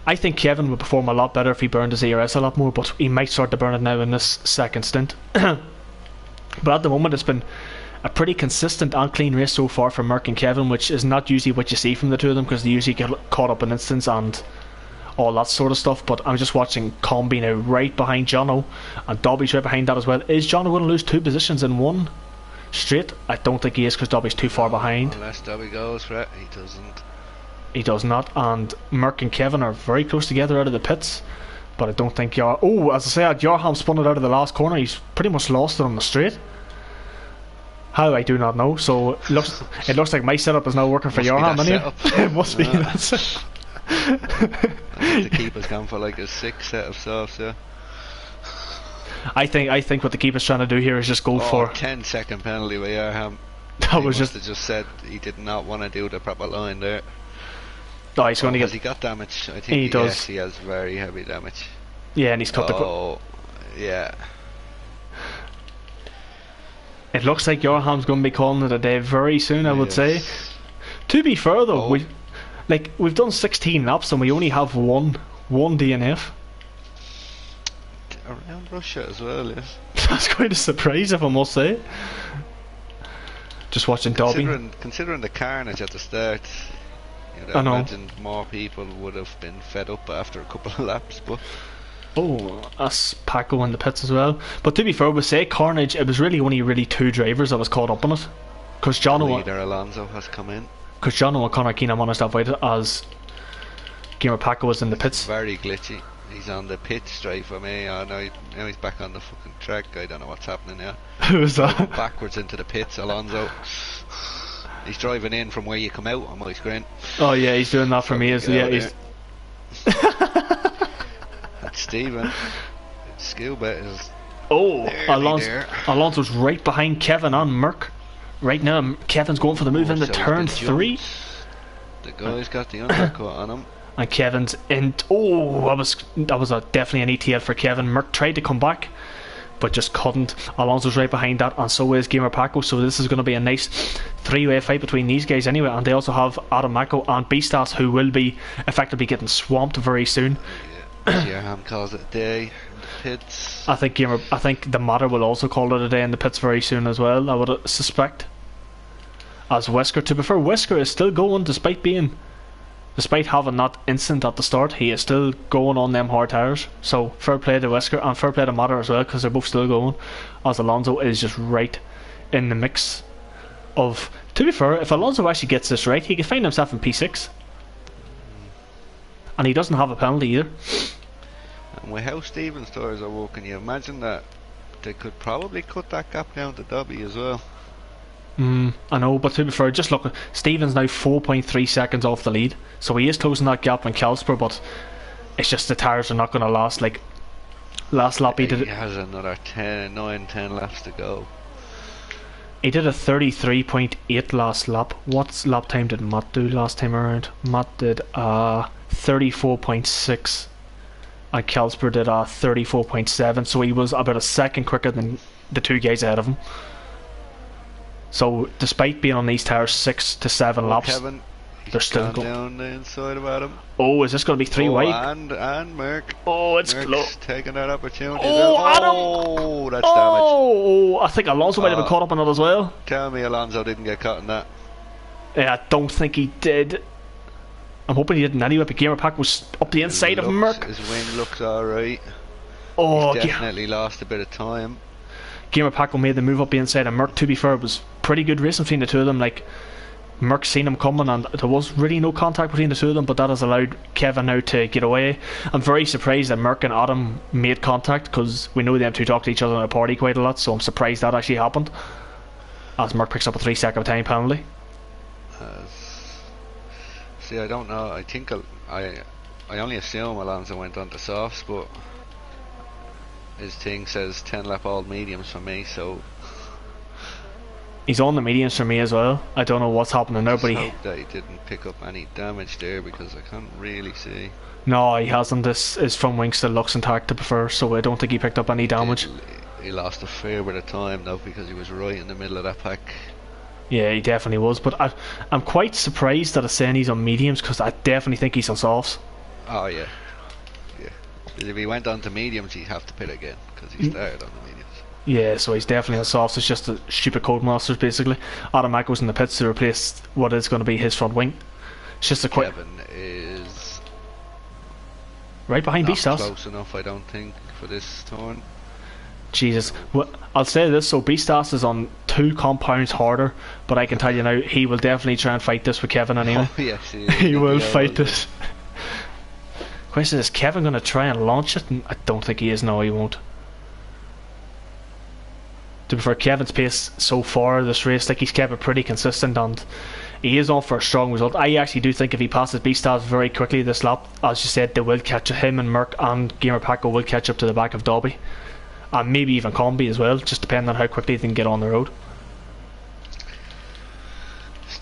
I think Kevin would perform a lot better if he burned his ERS a lot more, but he might start to burn it now in this second stint. But at the moment it's been a pretty consistent and clean race so far for Merck and Kevin, which is not usually what you see from the two of them, because they usually get caught up in instants and all that sort of stuff. But I'm just watching Combi now right behind Jono, and Dobby's right behind that as well. Is Jono going to lose 2 positions in one straight? I don't think he is, because Dobby's too far behind. Unless Dobby goes for it, he doesn't. He does not, and Merck and Kevin are very close together out of the pits, but I don't think as I say, Jarham spun it out of the last corner. He's pretty much lost it on the straight. How, I do not know. So it looks like my setup is now working for Jarham anyway. It must be that setup. I think the keeper's gone for like a 6 set of softs, yeah. I think what the keeper's trying to do here is just go for 10-second penalty with Jarham. That He was must just. have just said he did not want to do the proper line there. Oh, he's going to Has get. he got damage? I think He does. Yes, he has very heavy damage. Yeah, and he's cut the. Oh, yeah. It looks like Yorham's going to be calling it a day very soon, I would say. To be fair though, we've done 16 laps and we only have one DNF. Around Russia as well, yes. That's quite a surprise, if I must say. Just watching Dobby. Considering the carnage at the start, I know. imagine more people would have been fed up after a couple of laps, but... Oh, that's Paco in the pits as well. But to be fair, we say carnage, it was really two drivers that was caught up in it. Because leader Alonso has come in. Because John O'Connor Keane managed to avoid it as Gamer Paco was in the pits. Very glitchy. He's on the pit straight for me. Oh, now he's back on the fucking track. I don't know what's happening now. Who's that? Backwards into the pits, Alonso. He's driving in from where you come out on my screen. Oh yeah, he's doing that for me. He's That's Stephen. Scuba is. Oh, Alonso's right behind Kevin on Merck. Right now, Kevin's going for the move into turn 3. The guy's got the undercut on him. And Kevin's in. Oh, that was definitely an ETL for Kevin. Merck tried to come back, but just couldn't. Alonso's right behind that, and so is Gamer Paco. So this is going to be a nice 3-way fight between these guys anyway. And they also have Adam Mako and Beastas, who will be effectively getting swamped very soon. Jerham calls it a day in the pits. I think the Matter will also call it a day in the pits very soon as well, I would suspect. As Wesker, to be fair, Wesker is still going despite having that incident at the start. He is still going on them hard tires. So fair play to Wesker and fair play to Matter as well, because they're both still going. As Alonso is just right in the mix of. To be fair, if Alonso actually gets this right, he could find himself in P6, and he doesn't have a penalty either. And with how Stephen's tyres are working, you imagine that they could probably cut that gap down to Dobby as well. I know, but to be fair, just look, Stephen's now 4.3 seconds off the lead, so he is closing that gap in Kelsper, but it's just the tyres are not going to last. Like last lap, he has another 10 laps to go. He did a 33.8 last lap. What lap time did Matt do last time around? Matt did 34.6, and Kelsper did 34.7, so he was about a second quicker than the two guys ahead of him. So despite being on these tires 6 to 7 laps, Kevin, they're still going down the inside of Adam. Oh, is this going to be 3 wide? And Merck. Oh, it's Merck's close. Taking that opportunity. Oh, Adam! Oh, that's damage. Oh, I think Alonso might have been caught up on it as well. Tell me Alonso didn't get caught in that. Yeah, I don't think he did. I'm hoping he didn't anyway, but Gamer Pack was up the inside of Merck. His wing looks alright. Oh, he's definitely lost a bit of time. Gamer Paco made the move up the inside, and Merck, to be fair, was pretty good racing between the two of them. Like, Merck seen him coming, and there was really no contact between the two of them, but that has allowed Kevin now to get away. I'm very surprised that Merck and Adam made contact, because we know them two talk to each other in a party quite a lot, so I'm surprised that actually happened, as Merck picks up a 3-second time penalty. See, I don't know. I think I only assume Alonso went on to softs, but his thing says 10 lap all mediums for me, so he's on the mediums for me as well. I don't know what's happening there, but hope that he didn't pick up any damage there, because I can't really see. No, he hasn't. His front wing still looks intact, to prefer, so I don't think he picked up any damage. He lost a fair bit of time though, because he was right in the middle of that pack. Yeah, he definitely was, but I'm quite surprised that it's saying he's on mediums, because I definitely think he's on softs. Oh yeah. If he went on to mediums, he'd have to pit again, because he started on the mediums. Yeah, so he's definitely on softs. It's just a stupid Codemasters basically. Adam Mack was in the pits to replace what is going to be his front wing. It's just a quick. Kevin is right behind Beastas. Close enough, I don't think, for this turn. Jesus, well, I'll say this: so Beastas is on 2 compounds harder, but I can tell you now, he will definitely try and fight this with Kevin anyway. Oh yes, he will fight this. Question is Kevin going to try and launch it? I don't think he is. No, he won't. To be fair, Kevin's pace so far this race, like, he's kept it pretty consistent, and he is on for a strong result. I actually do think if he passes Beastas very quickly this lap, as you said, they will catch him, and Merck and Gamer Paco will catch up to the back of Dobby, and maybe even Combi as well, just depending on how quickly they can get on the road.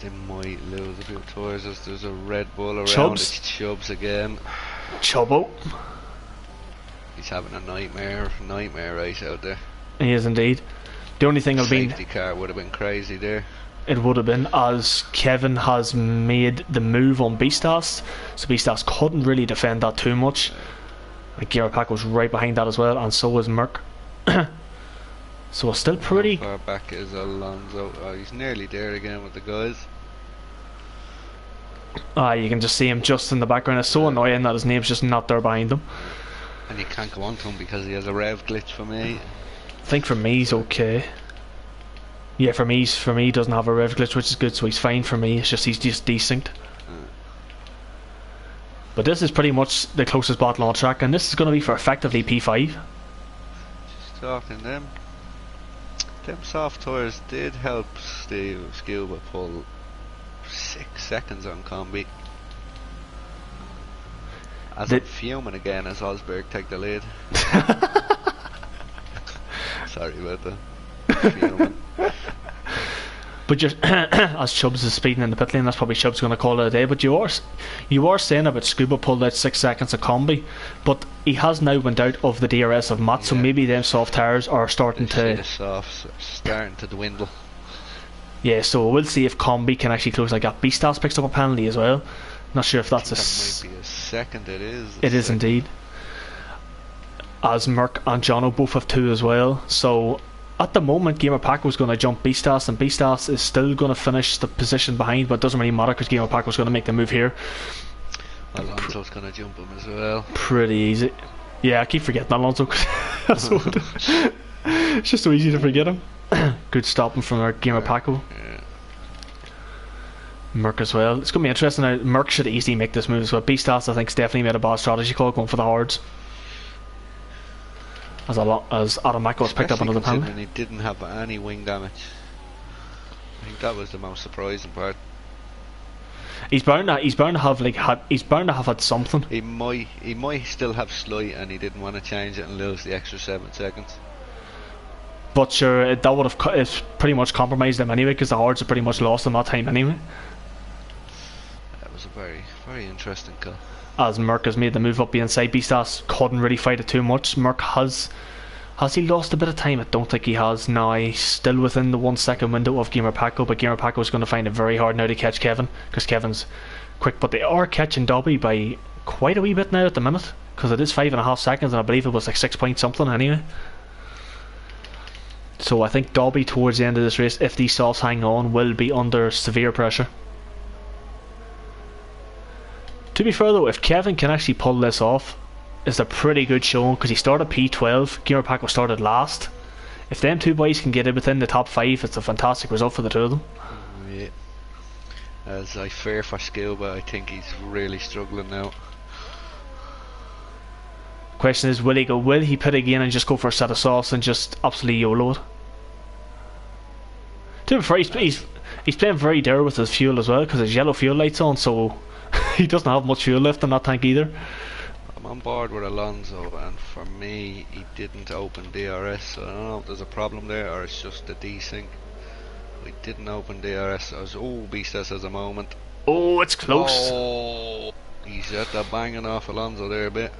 They might lose a few tours as there's a Red Bull around. Chubbs. It's Chubbs again. Chubbo. He's having a nightmare race out there. He is indeed. The only thing will be, Safety car would have been crazy there. it would have been, as Kevin has made the move on Beastas, so Beastas couldn't really defend that too much. Like Gear Pack was right behind that as well, and so was Merc. So it's still pretty. How far back is Alonso? Oh, he's nearly there again with the guys. You can just see him just in the background. It's so annoying that his name's just not there behind him. And you can't go on to him because he has a rev glitch for me. I think for me he's okay. Yeah, for me he doesn't have a rev glitch, which is good, so he's fine for me. It's just he's just desynced. But this is pretty much the closest battle on track, and this is going to be for effectively P5. Just talking them soft tires did help Steve Scuba pull 6 seconds on Combi. As I'm fuming again as Osberg take the lead. Sorry about that. Fuming. But just as Chubbs is speeding in the pit lane, that's probably Chubbs going to call it a day. But you are saying about Scuba pulled out 6 seconds of Combi, but he has now went out of the DRS of Matt, so maybe them soft tires are starting to dwindle. Yeah, so we'll see if Combi can actually close that gap. Beastas picks up a penalty as well. Not sure if that's might be a second. It is. It is indeed. As Merc and Jono both have 2 as well. So at the moment, Gamer Paco is going to jump Beastas, and Beastas is still going to finish the position behind, but it doesn't really matter because Gamer Paco is going to make the move here. Alonso's going to jump him as well. Pretty easy. Yeah, I keep forgetting Alonso. It's just so easy to forget him. Good stopping from our Gamer Paco. Yeah. Merc as well. It's going to be interesting now. Merc should easily make this move as well. Beastas, I think, definitely made a bad strategy call going for the hards. As Adam Mako has picked up another penalty. He didn't have any wing damage. I think that was the most surprising part. He's bound to have had something. He might still have slight, and he didn't want to change it and lose the extra 7 seconds. But sure, that would have it's pretty much compromised them anyway, because the hards are pretty much lost in that time anyway. That was a very, very interesting call. As Merc has made the move up the inside, Beastas couldn't really fight it too much. Merc has he lost a bit of time? I don't think he has. Now he's still within the 1 second window of Gamer Paco, but Gamer Paco is going to find it very hard now to catch Kevin, because Kevin's quick. But they are catching Dobby by quite a wee bit now at the minute, because it is 5.5 seconds, and I believe it was like 6 point something anyway. So I think Dobby towards the end of this race, if these softs hang on, will be under severe pressure. To be fair though, if Kevin can actually pull this off, it's a pretty good showing, because he started P12, Gamer Paco started last. If them 2 boys can get it within the top 5, it's a fantastic result for the 2 of them. Yeah. As I fear for Scuba, I think he's really struggling now. Question is, will he pit again and just go for a set of softs and just absolutely YOLO it? To be fair, he's playing very dare with his fuel as well, because his yellow fuel light's on, so he doesn't have much fuel left in that tank either. I'm on board with Alonso, and for me, he didn't open DRS, so I don't know if there's a problem there or it's just a desync. We didn't open DRS. Beastas has a moment. Oh, it's close. Oh, he's at the banging off Alonso there a bit.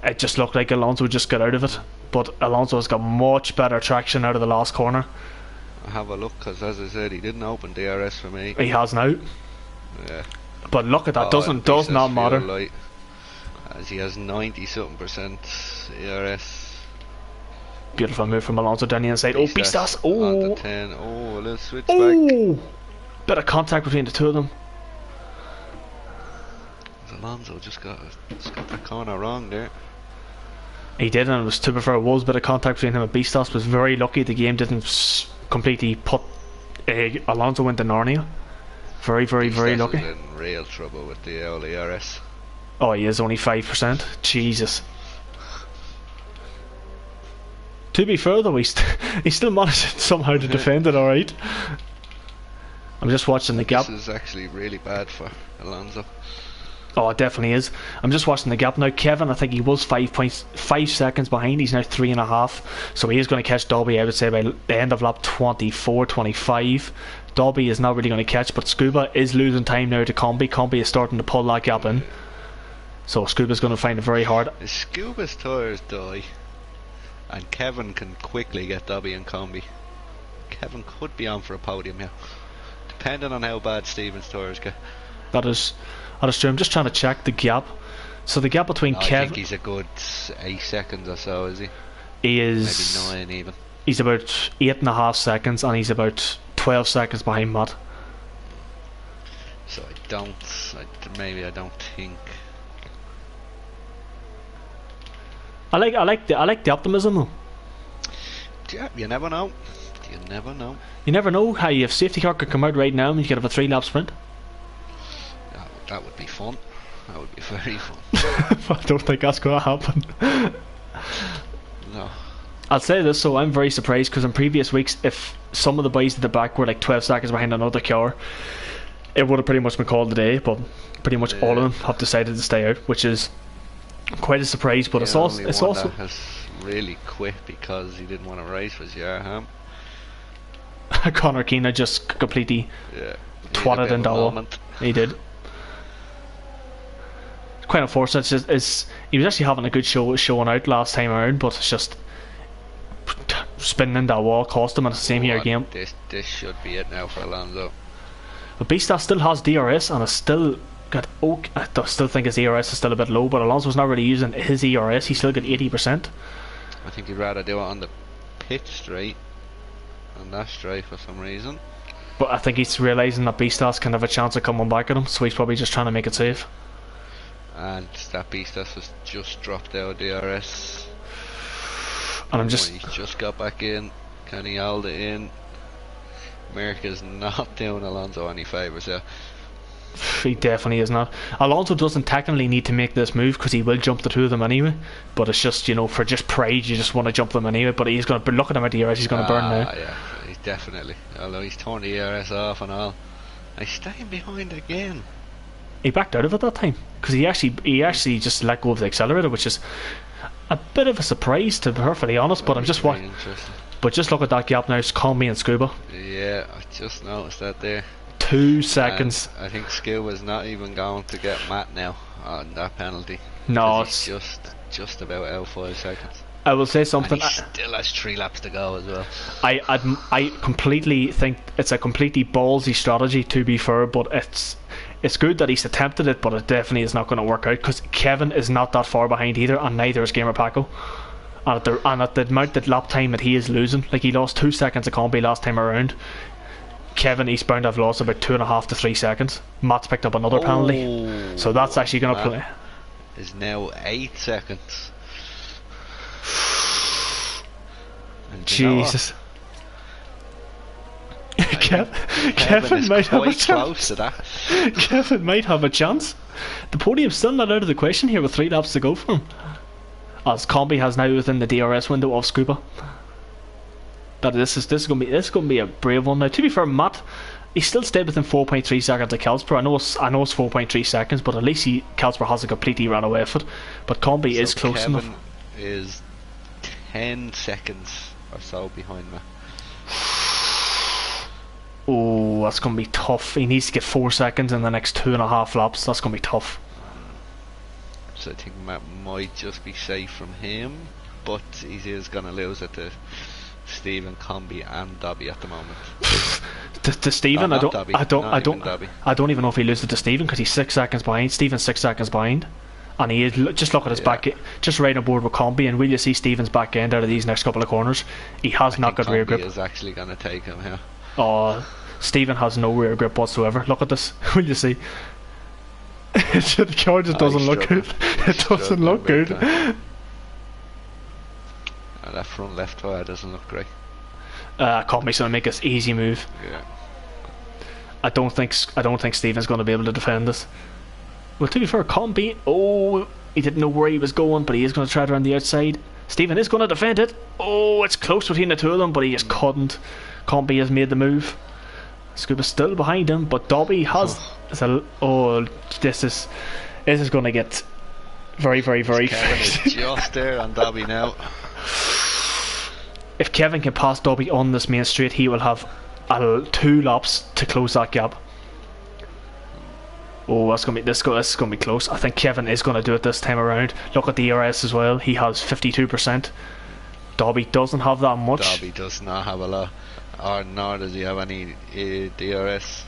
It just looked like Alonso just got out of it, but Alonso has got much better traction out of the last corner. I'll have a look, because as I said, he didn't open DRS for me. He has now. Yeah. But look at that, does not matter. Light, as he has 90 something percent ERS. Beautiful move from Alonso down the inside. Oh, Beastas! Oh! On the 10. Oh, a little switch oh! back. Bit of contact between the 2 of them. Alonso just got the corner wrong there. He did, and it was, to be fair, was a bit of contact between him and Beastas. Was very lucky the game didn't completely put Alonso into Narnia. Very lucky. He's in real trouble with the old ERS. Oh, he is only 5%. Jesus. To be fair though, he still managed somehow to defend it alright. I'm just watching the gap. This is actually really bad for Alonso. Oh, it definitely is. I'm just watching the gap now. Kevin, I think he was 5 seconds behind. He's now 3.5. So he is going to catch Dobby, I would say, by the end of lap 24, 25. Dobby is not really going to catch, but Scuba is losing time now to Combi. Combi is starting to pull that gap in, so Scuba's going to find it very hard. If Scuba's tyres die and Kevin can quickly get Dobby and Combi, Kevin could be on for a podium here, depending on how bad Stephen's tyres get. That is true. I'm just trying to check the gap. So the gap between Kevin... I think he's a good 8 seconds or so, is he? He is... Maybe 9 even. He's about 8.5 seconds, and he's about 12 seconds behind Matt. So I don't think... I like the optimism though. Yeah, you never know. You never know. You never know how if safety car could come out right now and you could have a 3-lap sprint. That would be fun. That would be very fun. I don't think that's going to happen. No. I'll say this, so I'm very surprised because in previous weeks, if some of the boys at the back were like 12 seconds behind another car, it would have pretty much been called today. But pretty much all of them have decided to stay out, which is quite a surprise. But it's also that has really quit because he didn't want to race was Yarham. Connor Keena just completely twatted into all. He did. Quite unfortunate. He was actually having a good showing out last time around, but it's just spinning into a wall cost him, and it's the same here again. This should be it now for Alonso. But Beastas still has DRS and it's still got I still think his ERS is still a bit low, but Alonso's not really using his ERS. He's still got 80%. I think he'd rather do it on the pit straight than that straight for some reason. But I think he's realising that Beastas can have a chance of coming back at him, so he's probably just trying to make it safe. And that Beastas has just dropped out of DRS. And he's just got back in. Can he hold it in? Merck is not doing Alonso any favours here. He definitely is not. Alonso doesn't technically need to make this move because he will jump the two of them anyway, but it's just, you know, for just pride you just want to jump them anyway. But he's going to look at him at the ERS, he's going to burn now. Yeah, he's definitely, although he's torn the ERS off and all, he's staying behind again. He backed out of it that time because he actually just let go of the accelerator, which is a bit of a surprise to be perfectly honest. But I'm just But just look at that gap now. It's Combi and Scuba. Yeah, I just noticed that there. 2 seconds. And I think Scuba's not even going to get Matt now on that penalty. No, it's just about out 5 seconds. I will say something. And he still has 3 laps to go as well. I completely think it's a completely ballsy strategy, to be fair, but it's good that he's attempted it, but it definitely is not going to work out because Kevin is not that far behind either, and neither is Gamer Paco. And at the amount that lap time that he is losing, like he lost 2 seconds of Combi last time around. Kevin, he's bound to have lost about 2.5 to 3 seconds. Matt's picked up another penalty, so that's actually going to play. Is now 8 seconds. And Jesus. Kevin might have a chance. To that. Kevin might have a chance. The podium's still not out of the question here with 3 laps to go for him, as Combi has now within the DRS window of Scuba. But this is going to be a brave one now. To be fair, Matt, he still stayed within 4.3 seconds of Kelsper. I know it's 4.3 seconds, but at least Kelsper hasn't completely ran away with it. But Combi is close Kevin enough. Is 10 seconds or so behind me. Oh, that's going to be tough. He needs to get 4 seconds in the next 2.5 laps. That's going to be tough. So I think Matt might just be safe from him, but he is going to lose it to Stephen, Combi and Dobby at the moment. to Stephen, no, I don't even know if he loses it to Stephen because he's 6 seconds behind. Stephen's 6 seconds behind, and he is just look at his back, just right on board with Combi. And will you see Stephen's back end out of these next couple of corners? He has not got rear grip. Is actually going to take him here. Oh, Stephen has no rear grip whatsoever. Look at this. Will you see? The car just doesn't look good. It doesn't look good. That front left tire doesn't look great. Combi's going to make this easy move. Yeah. I don't think Stephen's going to be able to defend this. Well, to be fair, Combi, he didn't know where he was going, but he is going to try it around the outside. Stephen is going to defend it. Oh, it's close between the two of them, but he just couldn't. Combi has made the move. Scuba's still behind him, but Dobby has. This is going to get very, very, very fast. Just there on Dobby now. If Kevin can pass Dobby on this main straight, he will have 2 laps to close that gap. Oh, that's gonna be this is gonna be close. I think Kevin is gonna do it this time around. Look at the ERS as well. He has 52%. Dobby doesn't have that much. Dobby does not have a lot, or nor does he have any DRS.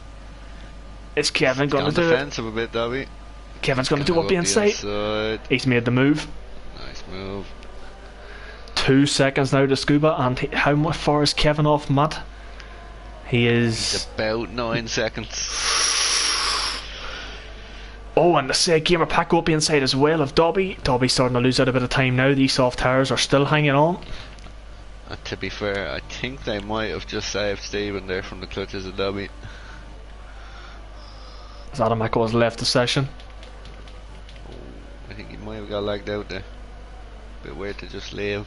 Is Kevin gonna do it? Defensive a bit, Dobby. Kevin's gonna do up the inside. He's made the move. Nice move. 2 seconds now to Scuba, and how much far is Kevin off Matt? He's about 9 seconds. Oh, and the gamer pack up the inside as well of Dobby. Dobby's starting to lose out a bit of time now. These soft tires are still hanging on. To be fair, I think they might have just saved Stephen there from the clutches of Dobby. As Adam Echo has left the session. I think he might have got lagged out there. Bit weird to just leave.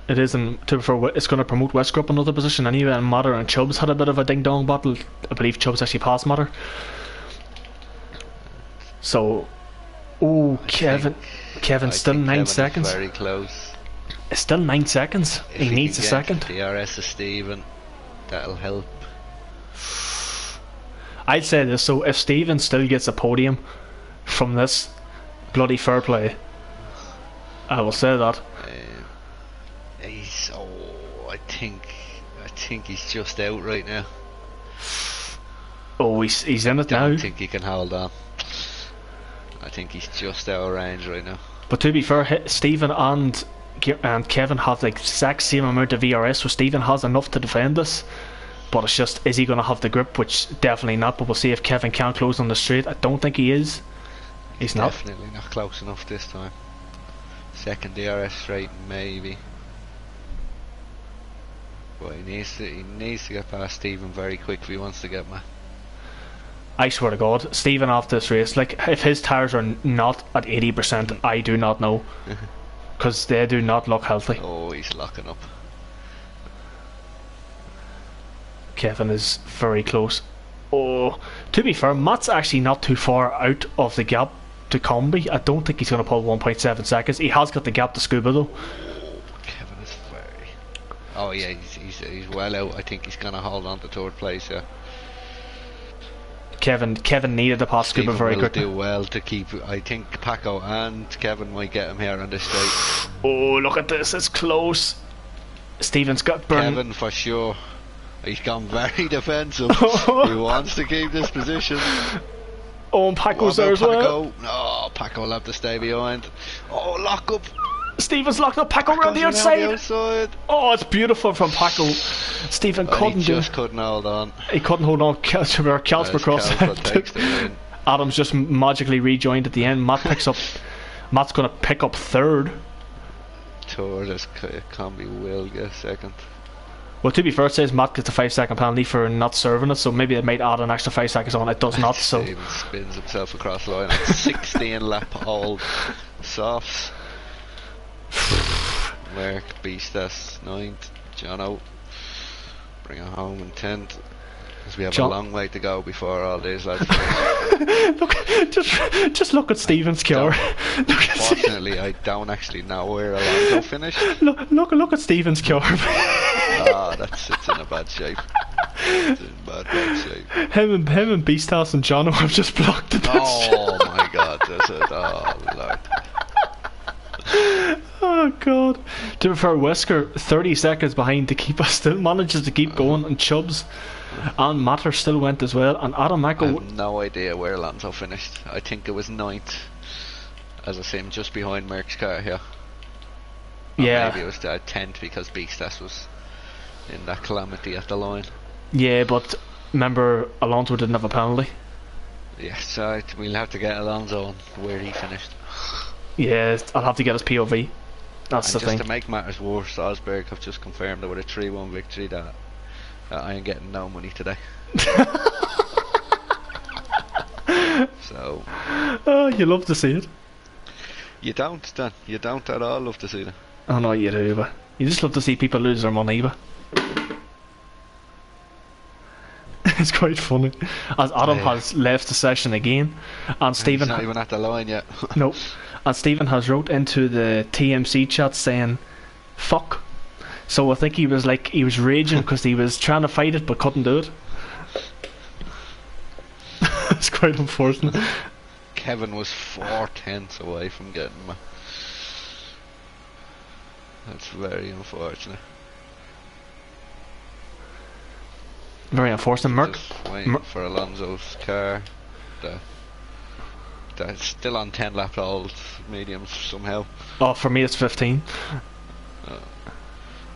It is, and to be fair, it's going to promote Westcott up another position anyway, and Matter and Chubbs had a bit of a ding-dong battle. I believe Chubbs actually passed Matter. So, Kevin's still 9 seconds. Very close. It's still 9 seconds. If he needs a second. DRS of Stephen, that'll help. I'd say this, so if Stephen still gets a podium from this, bloody fair play. I will say that. I think he's just out right now. Oh, he's in it now. I don't think he can hold on. I think he's just out of range right now. But to be fair, Stephen and Kevin have the exact same amount of VRS, so Stephen has enough to defend this. But it's just, is he going to have the grip? Which definitely not, but we'll see if Kevin can close on the straight. I don't think he is. He's not. Definitely not close enough this time. Second DRS straight, maybe. But he needs to get past Stephen very quick if he wants to get me. I swear to God, Stephen after this race, like if his tyres are not at 80%, I do not know, because they do not look healthy. Oh, he's locking up. Kevin is very close. Oh, to be fair, Matt's actually not too far out of the gap to Combi. I don't think he's going to pull 1.7 seconds. He has got the gap to Scuba though. Kevin is very... Oh yeah, he's well out. I think he's going to hold on to third place here. Kevin needed to pass Scuba very quickly. Do well to keep. I think Paco and Kevin might get him here on this straight. Oh, look at this! It's close. Stephen's got burned. Kevin for sure. He's gone very defensive. He wants to keep this position. Oh, and Paco's there as well. No, Paco will have to stay behind. Oh, lock up. Stephen's locked up. Paco around the outside. Oh, it's beautiful from Paco. Stephen couldn't do it. He couldn't hold on. He couldn't hold on. Calsper cross. Adams just magically rejoined at the end. Matt's going to pick up third. This Combi will get second. Well, to be fair, it says Matt gets a 5-second penalty for not serving it, so maybe it might add an extra 5 seconds on. It does not. So Stephen spins himself across the line. 16 lap old softs. Merck, Beastas, 9th, Jono, bring it home in 10th, because we have a long way to go before all these lads. Look, just look at Stephen's car. Unfortunately, I don't actually know where Alonso finished. Look at Stephen's car. It's in a bad shape. It's in bad shape. Him and Beastas and Jono have just blocked the pit. Oh my God, that's it. Oh Lord. Oh God. To be fair, Wesker 30 seconds behind to keep us, still manages to keep going, and Chubbs and Matter still went as well, and Adam Echo. I have no idea where Alonso finished. I think it was 9th, as I say, just behind Merck's car here. Or yeah, maybe it was 10th because Beastas was in that calamity at the line. Yeah, but remember, Alonso didn't have a penalty. Yes, so we'll have to get Alonso on where he finished. Yeah, I'll have to get his POV. That's the thing. Just to make matters worse, Osberg have just confirmed that with a 3-1 victory that I ain't getting no money today. So. Oh, you love to see it. You don't, Dan. You don't at all love to see that. Oh no, you do, but you just love to see people lose their money, but it's quite funny. As Adam has left the session again, and Stephen. He's not even at the line yet. Nope. And Stephen has wrote into the TMC chat saying, "Fuck." So I think he was raging because he was trying to fight it but couldn't do it. It's quite unfortunate. Kevin was 4/10 away from getting me. That's very unfortunate. Very unfortunate. Merck. Just waiting for Alonso's car. That's still on 10 lap old mediums somehow. Oh, for me it's 15.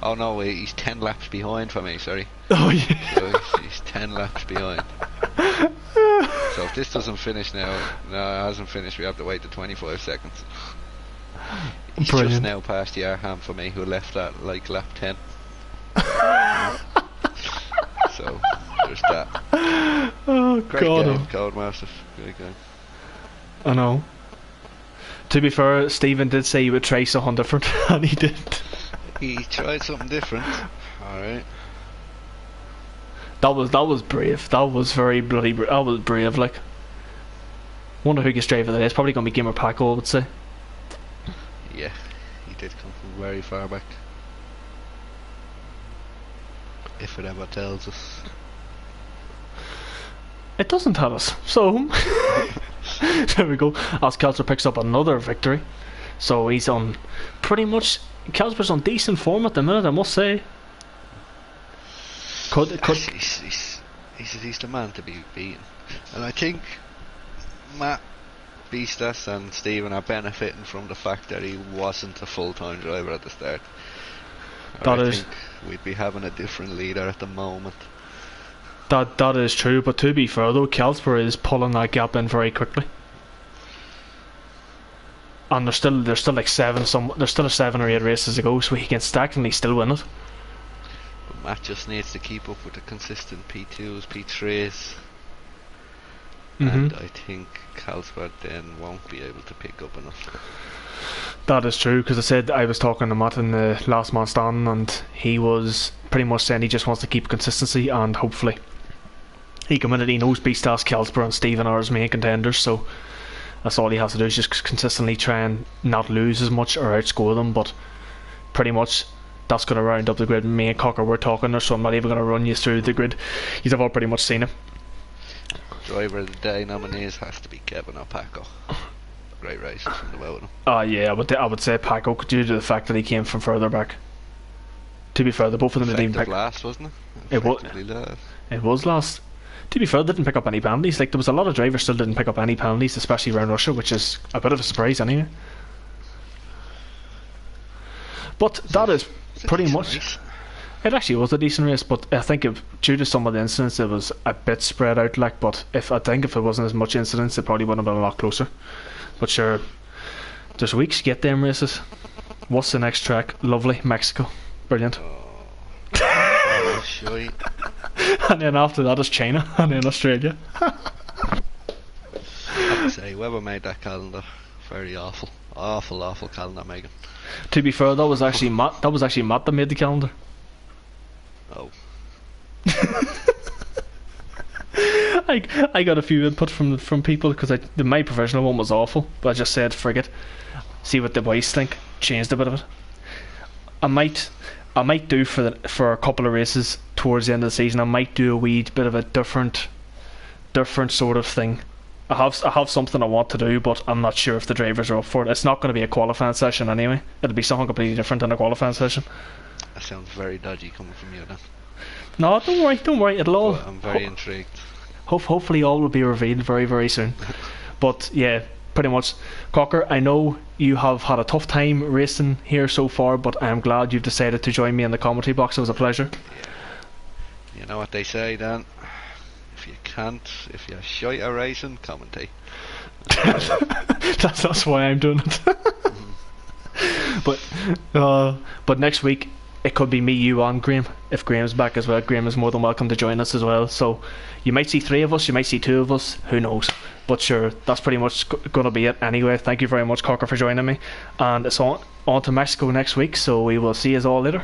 Oh no, he's 10 laps behind for me, sorry. Oh yeah. So he's 10 laps behind. So if this doesn't finish now, no, it hasn't finished, we have to wait the 25 seconds. He's Brilliant. just now past Yarham for me, who left at like lap 10. So there's that. Oh Great god. game, Codemasters. Great game. I know. To be fair, Stephen did say he would try something different, and he did. He tried something different. Alright. That was brave. That was very bloody brave. That was brave, like. Wonder who gets driver today. It's probably going to be Gamer Paco, I would say. Yeah, he did come from very far back. If it ever tells us. It doesn't tell us. So, there we go. As Kelser picks up another victory. So he's on pretty much... Kelser's on decent form at the minute, I must say. He's the man to be beaten. And I think Matt Beastas and Stephen are benefiting from the fact that he wasn't a full-time driver at the start. I think we'd be having a different leader at the moment. That is true, but to be fair though, Kelsper is pulling that gap in very quickly. And there's still like 7 or 8 races to go, so he can technically still win it. But Matt just needs to keep up with the consistent P2s, P3s. And I think Carlsberg then won't be able to pick up enough. That is true, because I was talking to Matt in the last man standing, and he was pretty much saying he just wants to keep consistency, and hopefully he can win it. He knows Beastas, Kelsper and Stephen are his main contenders, so that's all he has to do, is just consistently try and not lose as much or outscore them. But pretty much that's going to round up the grid. Me and Cocker were talking there, so I'm not even going to run you through the grid. You've all pretty much seen it. Driver of the day nominees has to be Kevin or Paco. Great races from the both of them. Yeah, I would say Paco, due to the fact that he came from further back. To be fair, the both of them didn't even pick. Last, wasn't it? It was last. To be fair, they didn't pick up any penalties. Like, there was a lot of drivers still didn't pick up any penalties, especially around Russia, which is a bit of a surprise anyway. But that is pretty much... Race. It actually was a decent race, but I think due to some of the incidents it was a bit spread out, like, but if it wasn't as much incidents it probably would have been a lot closer. But sure, there's weeks to get them races. What's the next track? Lovely, Mexico. Brilliant. Oh, shite. And then after that is China, and then Australia. I'd say whoever made that calendar, very awful calendar, Megan. To be fair, that was actually Matt that made the calendar. Oh. I got a few input from people, because my professional one was awful, but I just said forget, see what the boys think, changed a bit of it. I might do for a couple of races towards the end of the season. I might do a wee bit of a different sort of thing. I have something I want to do, but I'm not sure if the drivers are up for it. It's not going to be a qualifying session anyway. It'll be something completely different than a qualifying session. That sounds very dodgy coming from you then. No, don't worry. It'll all. But I'm very intrigued. Hopefully all will be revealed very, very soon. But yeah, pretty much. Cocker, I know you have had a tough time racing here so far, but I am glad you've decided to join me in the commentary box. It was a pleasure. Yeah. You know what they say, Dan? If you're shite at racing, commentate. That's why I'm doing it. But next week it could be me, you and Graham. If Graham's back as well, Graham is more than welcome to join us as well. So you might see 3 of us, you might see 2 of us, who knows. But sure, that's pretty much going to be it anyway. Thank you very much, Cocker, for joining me. And it's on to Mexico next week, so we will see you all later.